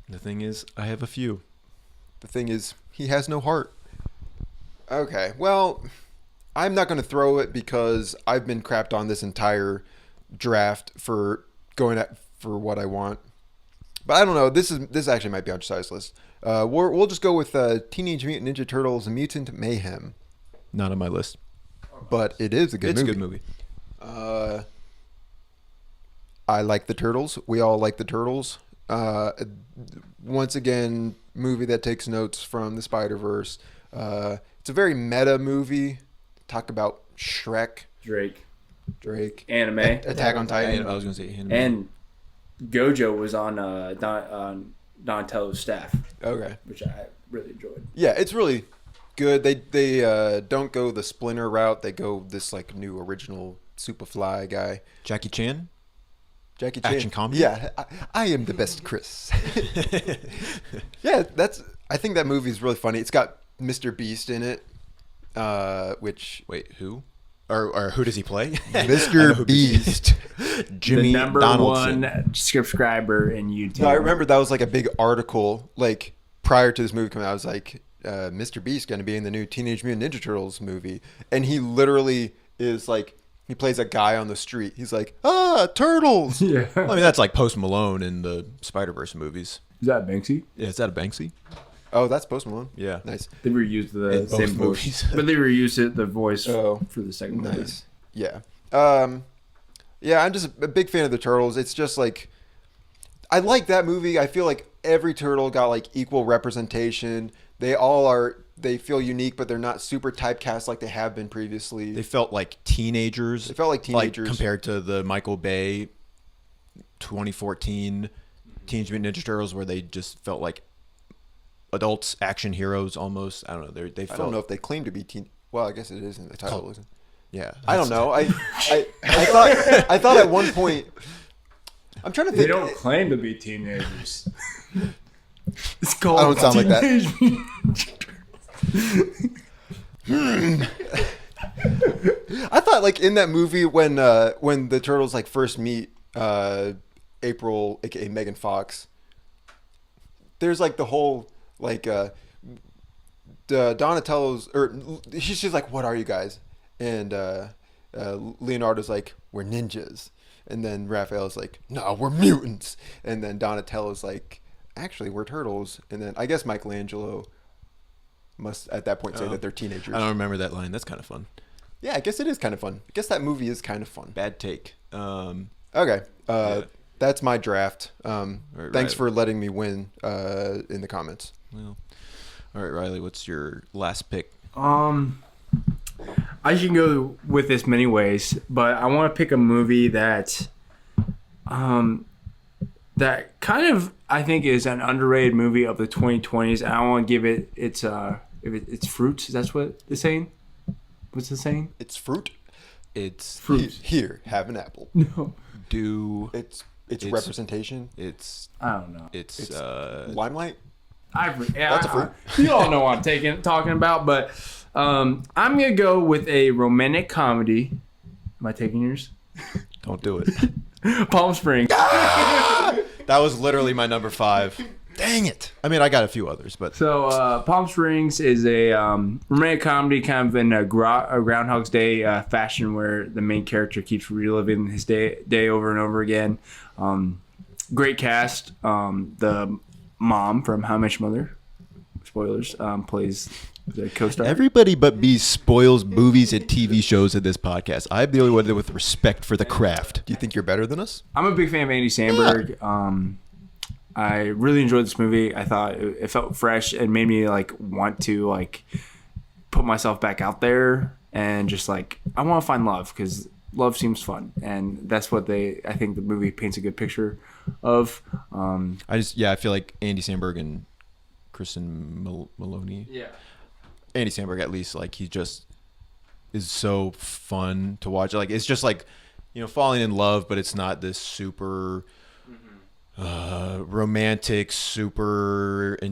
The thing is, I have a few. The thing is, he has no heart. Okay, well, I'm not going to throw it because I've been crapped on this entire draft for going for what I want. But I don't know. This actually might be on Josiah's list. We'll just go with Teenage Mutant Ninja Turtles: Mutant Mayhem. Not on my list. But it is a good movie. It's a good movie. I like the Turtles. We all like the Turtles. Once again, movie that takes notes from the Spider-Verse. It's a very meta movie. Talk about Shrek, Drake, Anime, Attack on Titan. I was going to say anime. and Gojo was on Donatello's staff, Okay. which I really enjoyed. Yeah, it's really good. They don't go the Splinter route. They go this like new original Superfly guy. Jackie Chan. Jackie Chan. Action comedy? Yeah, I am the best Chris. Yeah, I think that movie is really funny. It's got Mr. Beast in it, which Wait, who? Or who does he play? Mr. Beast. Jimmy the number Donaldson. one subscriber in YouTube. No, I remember that was like a big article like prior to this movie coming out. I was like, Mr. Beast going to be in the new Teenage Mutant Ninja Turtles movie, and he literally is like, he plays a guy on the street. He's like, turtles. Yeah. I mean, that's like Post Malone in the Spider-Verse movies. Is that Banksy? Yeah, is that a Banksy? Oh, that's Post Malone. Yeah. Nice. They reused the In same both voice, movies. but they reused the voice Oh. for the second movie. Nice. Yeah. Yeah, I'm just a big fan of the Turtles. It's just like, I like that movie. I feel like every turtle got like equal representation. They feel unique, but they're not super typecast like they have been previously. They felt like teenagers. They felt like teenagers. compared to the Michael Bay 2014 Teenage Mutant Ninja Turtles, where they just felt like adults, action heroes almost. I don't know. They felt, I don't know if they claim to be teen. Well, I guess it is in the title, isn't it? Yeah. I don't know. I thought at one point. I'm trying to think. They don't claim to be teenagers. It's called. I don't sound like that. Teenage Mutant- I thought like in that movie when the turtles like first meet April, aka Megan Fox. There's like the whole like Donatello's or she's like, "What are you guys?" And Leonardo's like, "We're ninjas." And then Raphael's like, "No, we're mutants." And then Donatello's like, actually, we're turtles. And then I guess Michelangelo must at that point say that they're teenagers. I don't remember that line. That's kind of fun. Yeah, I guess it is kind of fun. I guess that movie is kind of fun. Bad take. Okay. That's my draft. Right, Thanks for letting me win in the comments. Well, all right, Riley, what's your last pick? I can go with this many ways, but I want to pick a movie that that kind of I think is an underrated movie of the 2020s, and I want to give it its fruits. That's what it's saying. What's it saying? It's fruit. It's Fruit. Here, have an apple. No. It's representation. I don't know. It's Limelight. That's a fruit. You all know what I'm talking about, but I'm gonna go with a romantic comedy. Am I taking yours? don't do it. Palm Springs. That was literally my number 5. Dang it. I mean, I got a few others, but So Palm Springs is a romantic comedy kind of in a Groundhog's Day fashion where the main character keeps reliving his day over and over again. Great cast. The mom from How I Met Your Mother, spoilers, plays the co-star. everybody but me spoils movies and TV shows in this podcast. I'm the only one with respect for the craft. Do you think you're better than us? I'm a big fan of Andy Samberg. I really enjoyed this movie. I thought it felt fresh and made me want to put myself back out there and just I want to find love because love seems fun, and that's what I think the movie paints a good picture of. I feel like Andy Samberg and Kristen Maloney. Yeah. Andy Samberg, at least, he just is so fun to watch. It's just falling in love, but it's not this super romantic, super I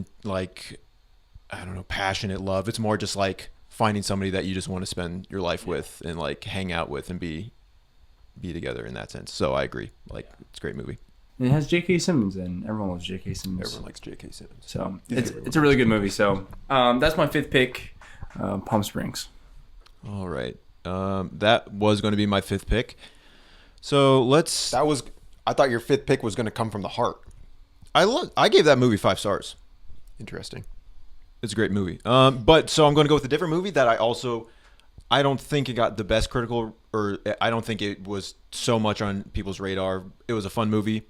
don't know, passionate love. It's more just finding somebody that you just want to spend your life with and hang out with and be together in that sense. So I agree. It's a great movie. And it has J.K. Simmons in. Everyone loves J.K. Simmons. Everyone likes J.K. Simmons. So it's a really good movie. So that's my 5th pick, Palm Springs. All right. That was going to be my 5th pick. So let's. I thought your 5th pick was going to come from the heart. I gave that movie 5 stars. Interesting. It's a great movie. But so I'm going to go with a different movie that I don't think it got the best critical, or I don't think it was so much on people's radar. It was a fun movie,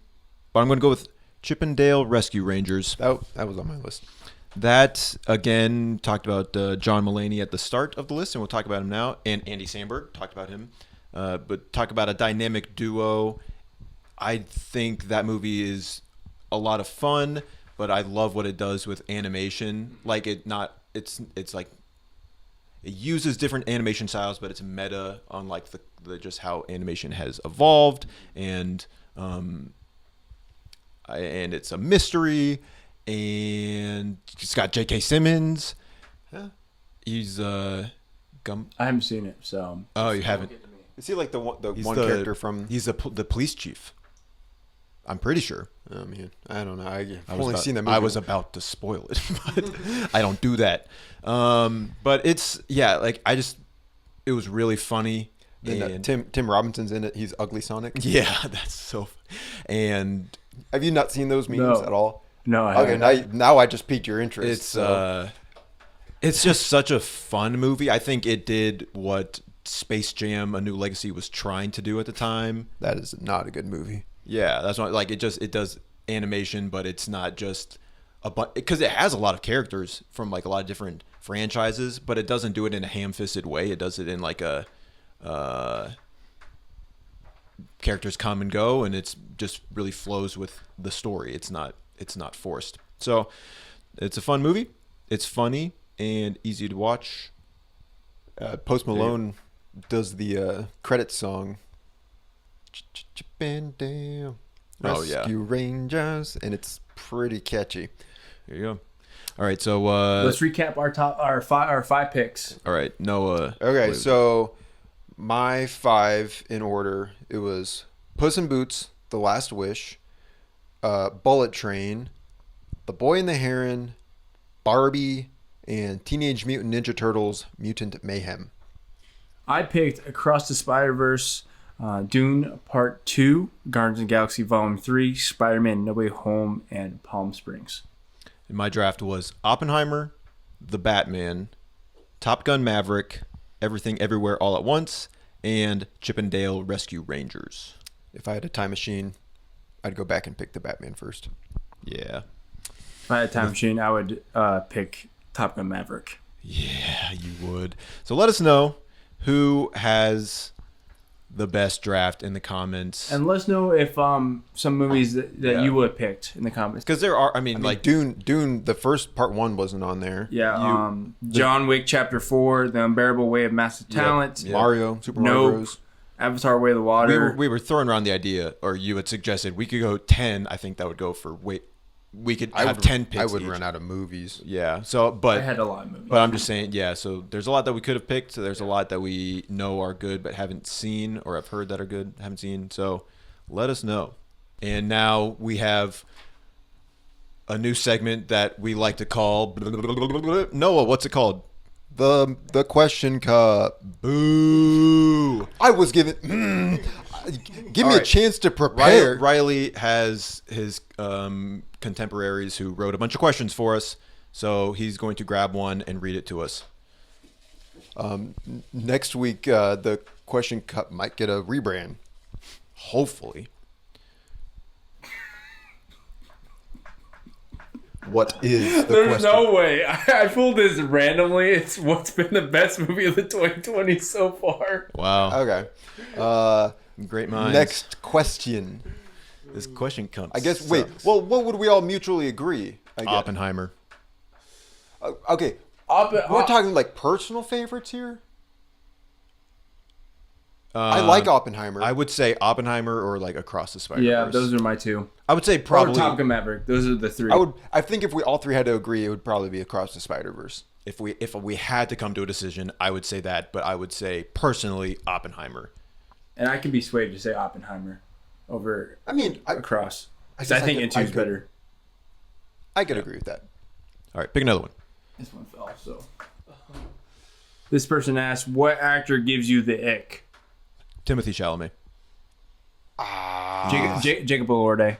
but I'm going to go with Chippendale Rescue Rangers. That was on my list. That, again, talked about John Mulaney at the start of the list, and we'll talk about him now. And Andy Samberg, talked about him. But talk about a dynamic duo. I think that movie is a lot of fun, but I love what it does with animation. It uses different animation styles, but it's meta on the just how animation has evolved, and it's a mystery, and it's got J.K. Simmons. Yeah. He's I haven't seen it, so. Oh, you haven't? Is he the one character from? He's the police chief. I'm pretty sure. Oh man, I don't know. I've only seen that movie. I was about to spoil it, but I don't do that. But it's it was really funny. And Tim Robinson's in it. He's Ugly Sonic. Yeah, that's so. And have you not seen those memes at all? No. I haven't. Now I just piqued your interest. It's just such a fun movie. I think it did what Space Jam: A New Legacy was trying to do at the time. That is not a good movie. Yeah, that's what it does animation, but it's not just because it has a lot of characters from a lot of different franchises, but it doesn't do it in a ham-fisted way. It does it in characters come and go, and it's just really flows with the story. It's not forced. So it's a fun movie. It's funny and easy to watch. Post Malone does the credits song. Chippendale Rescue Rangers, and it's pretty catchy. There you go. All right, so let's recap our 5 picks. All right, Noah. Okay, so my 5 in order, it was Puss in Boots, The Last Wish, Bullet Train, The Boy and the Heron, Barbie, and Teenage Mutant Ninja Turtles: Mutant Mayhem. I picked Across the Spider-Verse, Dune Part 2, Guardians of the Galaxy Volume 3, Spider-Man No Way Home, and Palm Springs. And my draft was Oppenheimer, The Batman, Top Gun Maverick, Everything Everywhere All at Once, and Chip and Dale Rescue Rangers. If I had a time machine, I'd go back and pick the Batman first. Yeah. If I had a time machine, I would pick Top Gun Maverick. Yeah, you would. So let us know who has the best draft in the comments. And let us know if some movies that you would have picked in the comments. Because there are, Like Dune, the first part 1 wasn't on there. Yeah, John Wick Chapter 4, The Unbearable Weight of Massive Talent, Mario, Super Mario Nope, Bros. Avatar: Way of the Water. we were throwing around the idea, or you had suggested we could go 10. I think that would go for we could have 10 picks. I would each. run out of movies. Yeah. So, but I had a lot of movies. But I'm just saying, yeah. So there's a lot that we could have picked. There's a lot that we know are good but haven't seen, or have heard that are good, haven't seen. So let us know. And now we have a new segment that we like to call Noah. What's it called? The question cup. Boo. I was given. Give me a chance to prepare. Riley has his contemporaries who wrote a bunch of questions for us, so he's going to grab one and read it to us. Next week, the question cup might get a rebrand. Hopefully. What is the There's question? no way. I pulled this randomly. It's what's been the best movie of the 2020s so far. Wow. Okay. Great minds. Next question. This question comes. I guess. Wait. Well, what would we all mutually agree? I guess. Oppenheimer. Okay. We're talking like personal favorites here. I like Oppenheimer. I would say Oppenheimer or like Across the Spider-Verse. Yeah, those are my two. I would say probably Or Top Gun Maverick. Those are the three. I think if we all three had to agree, it would probably be Across the Spider-Verse. if we had to come to a decision, I would say that, but I would say personally Oppenheimer. And I can be swayed to say Oppenheimer over Across. I I think Into is better. I could agree with that. All right, pick another one. This one fell, so. This person asked, what actor gives you the ick? Timothy Chalamet. Jacob Elordi.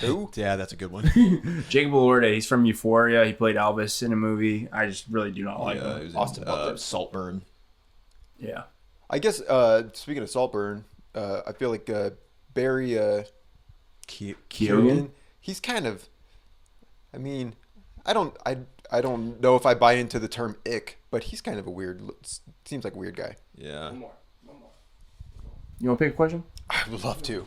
Who? Yeah, that's a good one. Jacob Elordi. He's from Euphoria. He played Elvis in a movie. I just really do not like him. He was Austin in, Butler. Saltburn. Yeah. I guess speaking of Saltburn, I feel like Barry Keoghan? he's kind of. I mean, I don't know if I buy into the term ick, but he's kind of a weird. Seems like a weird guy. Yeah. One more. You want to pick a question? I would love to.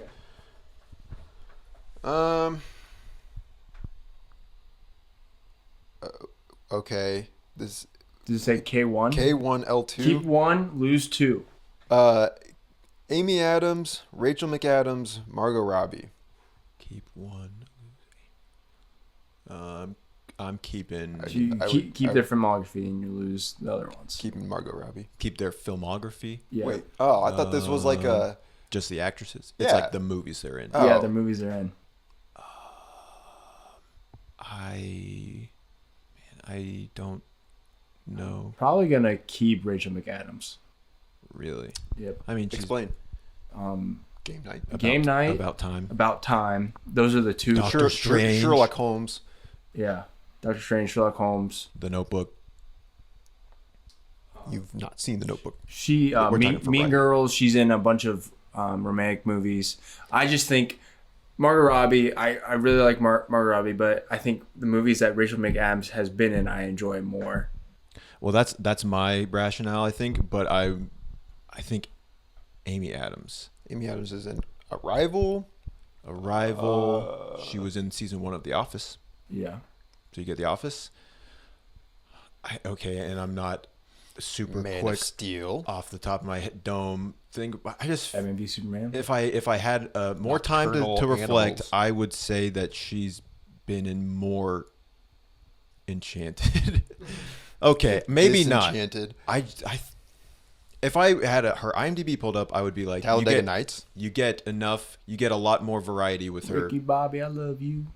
Okay. This Did it say K1? K1L2. Keep one, lose two. Amy Adams, Rachel McAdams, Margot Robbie. Keep one. I'm keeping. Keep their filmography and you lose the other ones. Keeping Margot Robbie. Keep their filmography. Yeah. Wait. Oh, I thought this was like a. Just the actresses. It's Yeah. like the movies they're in. Yeah, Oh. the movies they're in. I don't know Probably gonna keep Rachel McAdams. really. Yep. I mean, she's Explain. Game night. Game Night. About time. About Time. Those are the two. Doctor Strange. Sherlock Holmes. Yeah. Doctor Strange, Sherlock Holmes. The Notebook. You've not seen The Notebook. She We're talking for Mean Ryan. Girls. She's in a bunch of romantic movies. I just think Margot Robbie. I really like Margot Robbie, but I think the movies that Rachel McAdams has been in, I enjoy more. Well, that's my rationale, I think. But I think Amy Adams. Amy Adams is in Arrival. She was in season 1 of The Office. Yeah. So you get The Office. And I'm not super Man quick of Steel. off the top of my head dome thing. I just Batman v Superman. if I had more time to Nocturnal reflect, Animals. I would say that she's been in more Enchanted. Okay, maybe not. Disenchanted. If I had her IMDb pulled up, I would be like, Talladega Nights. You get enough. You get a lot more variety with her. Ricky Bobby, I love you.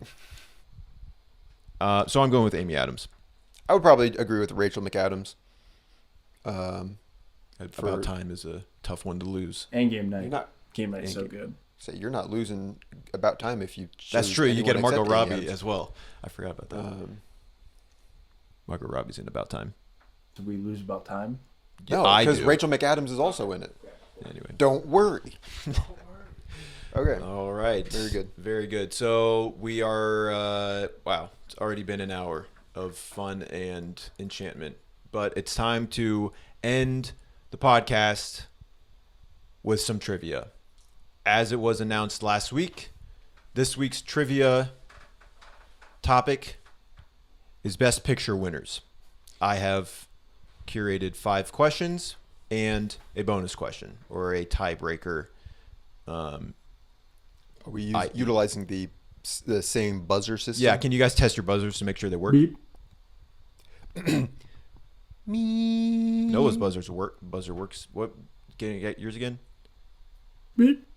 So I'm going with Amy Adams. I would probably agree with Rachel McAdams. I About Time is a tough one to lose. And Game Night. You're not Game Night is so good. say you're not losing About Time if you. That's true. You get a Margot except Amy Robbie Adams. as well. I forgot about that. Margot Robbie's in About Time. Did we lose About Time? No, I because do. Rachel McAdams is also in it. Anyway. Don't worry. Okay. All right. Very good. Very good. So we are, wow, it's already been an hour of fun and enchantment. But it's time to end the podcast with some trivia. As it was announced last week, this week's trivia topic is Best Picture winners. I have curated 5 questions and a bonus question or a tiebreaker. Are we utilizing the same buzzer system? Yeah, can you guys test your buzzers to make sure they work? Beep. Me. Noah's buzzer works. What? Get yours again? Beep.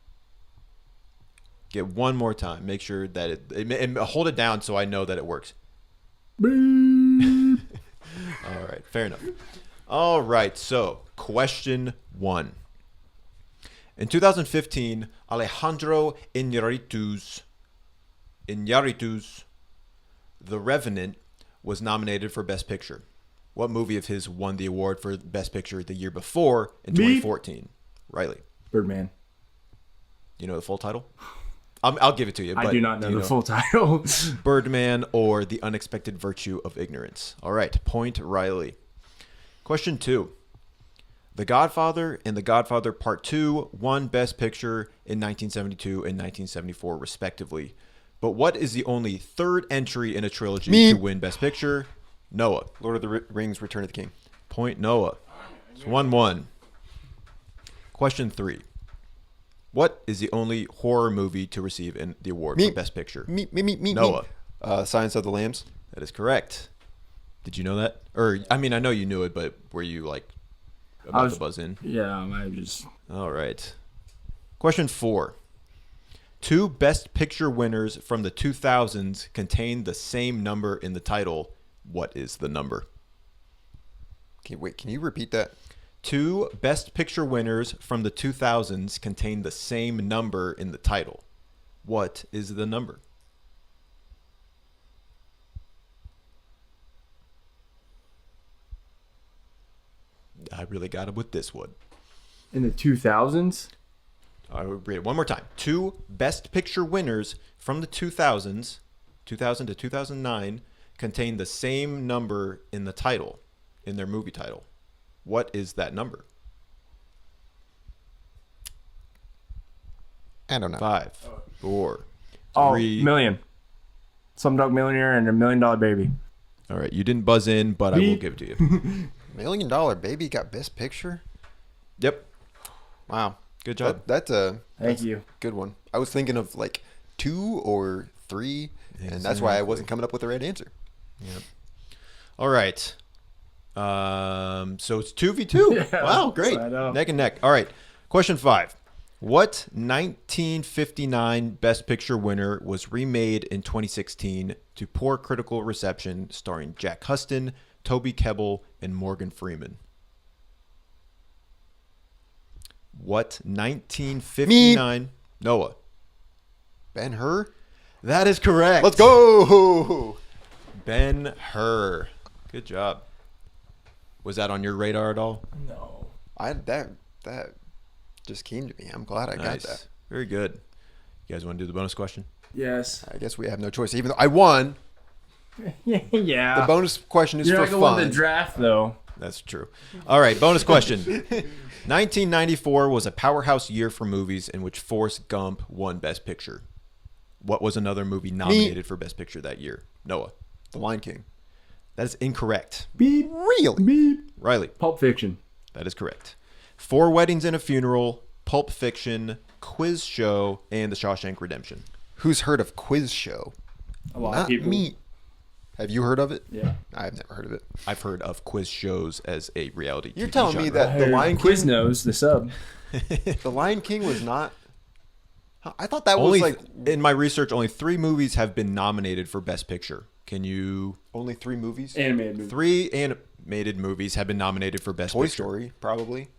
Get one more time. Make sure that and hold it down so I know that it works. Beep. All right, fair enough. All right, so question 1. In 2015, Alejandro Iñárritu's The Revenant was nominated for Best Picture. What movie of his won the award for Best Picture the year before in 2014? Riley. Birdman. You know the full title? I'll give it to you. I but do not know you the full title. Birdman or The Unexpected Virtue of Ignorance. All right, point Riley. Question 2. The Godfather and The Godfather Part 2 won Best Picture in 1972 and 1974, respectively. But what is the only third entry in a trilogy to win Best Picture? Noah. Lord of the Rings: Return of the King. Point Noah. It's 1-1. Question 3. What is the only horror movie to receive the award for Best Picture? Me. Noah. Silence of the Lambs. That is correct. Did you know that? Or, I mean, I know you knew it, but were you like about to buzz in? Yeah, I just. All right. Question 4. 2 Best Picture winners from the 2000s contain the same number in the title. What is the number? Okay, wait, can you repeat that? 2 Best Picture winners from the 2000s contain the same number in the title. What is the number? I really got it with this one. In the 2000s? I will read it one more time. 2 Best Picture winners from the 2000s, 2000 to 2009, contain the same number in the title, in their movie title. What is that number? I don't know. 5, 4, 3. Million. Slumdog Millionaire and $1 Million Baby. All right, you didn't buzz in, but I will give it to you. $1 Million Baby got Best Picture? Yep. Wow. Good job. That's a Thank you. good one. I was thinking of like 2 or 3, and that's why I wasn't coming up with the right answer. Yep. All right. So it's 2v2. Yeah, wow, great. I know. Neck and neck. All right. Question 5. What 1959 Best Picture winner was remade in 2016 to poor critical reception, starring Jack Huston, Toby Kebbell, and Morgan Freeman? What 1959? Noah. Ben-Hur? That is correct. Let's go! Ben-Hur. Good job. Was that on your radar at all? No. That just came to me. I'm glad I got that. Very good. You guys want to do the bonus question? Yes. I guess we have no choice. Even though I won, Yeah. the bonus question is You're for not going to fun. win the draft, though. That's true. All right, bonus question. 1994 was a powerhouse year for movies in which Forrest Gump won Best Picture. What was another movie nominated for Best Picture that year? Noah. The Lion King. That is incorrect. Beep. Really? Beep. Riley. Pulp Fiction. That is correct. 4 Weddings and a Funeral, Pulp Fiction, Quiz Show, and The Shawshank Redemption. Who's heard of Quiz Show? A lot Not of people. me. Have you heard of it? Yeah. I've never heard of it. I've heard of quiz shows as a reality You're TV telling me genre. that The Lion King, Quiznos, the sub. The Lion King was not. I thought that only was like in my research, only 3 movies have been nominated for Best Picture. Can you? only 3 movies. Animated movie. 3 animated movies have been nominated for Best Toy Picture. Story, probably.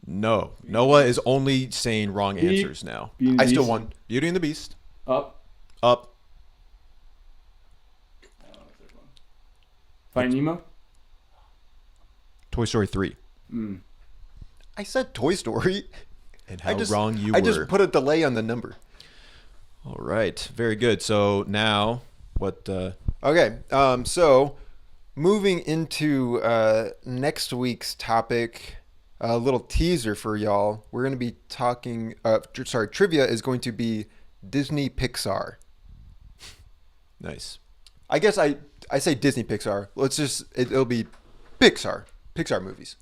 No. Noah is only saying wrong answers now. Beauty and the I still Beast. won. Beauty and the Beast. Up. Up. Finding Nemo. Toy Story 3. I said Toy Story. And how wrong you I were. just put a delay on the number. All right. Very good. So now what... Okay, so moving into next week's topic, a little teaser for y'all. We're going to be talking. Trivia is going to be Disney Pixar. Nice. I guess I say Disney Pixar. It'll be Pixar movies.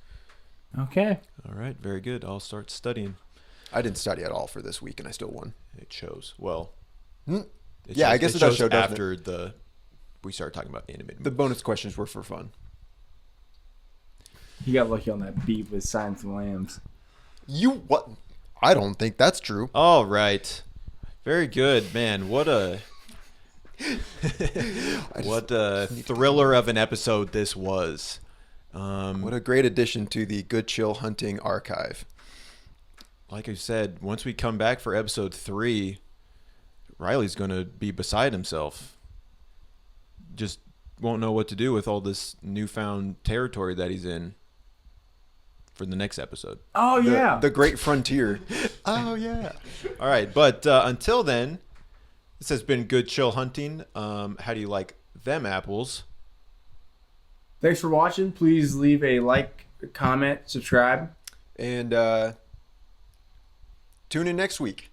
Okay. All right. Very good. I'll start studying. I didn't study at all for this week, and I still won. It shows. Well... Yeah, I guess it does show, doesn't after we started talking about animated The movies. bonus questions were for fun. You got lucky on that beat with Silence of the Lambs. You what? I don't think that's true. All right. Very good, man. What a thriller of an episode this was. What a great addition to the Good Chill Hunting archive. Like I said, once we come back for episode 3, Riley's going to be beside himself. Just won't know what to do with all this newfound territory that he's in for the next episode. Oh, yeah. The Great Frontier. Oh, yeah. All right. But until then, this has been Good Chill Hunting. How do you like them apples? Thanks for watching. Please leave a like, comment, subscribe. And tune in next week.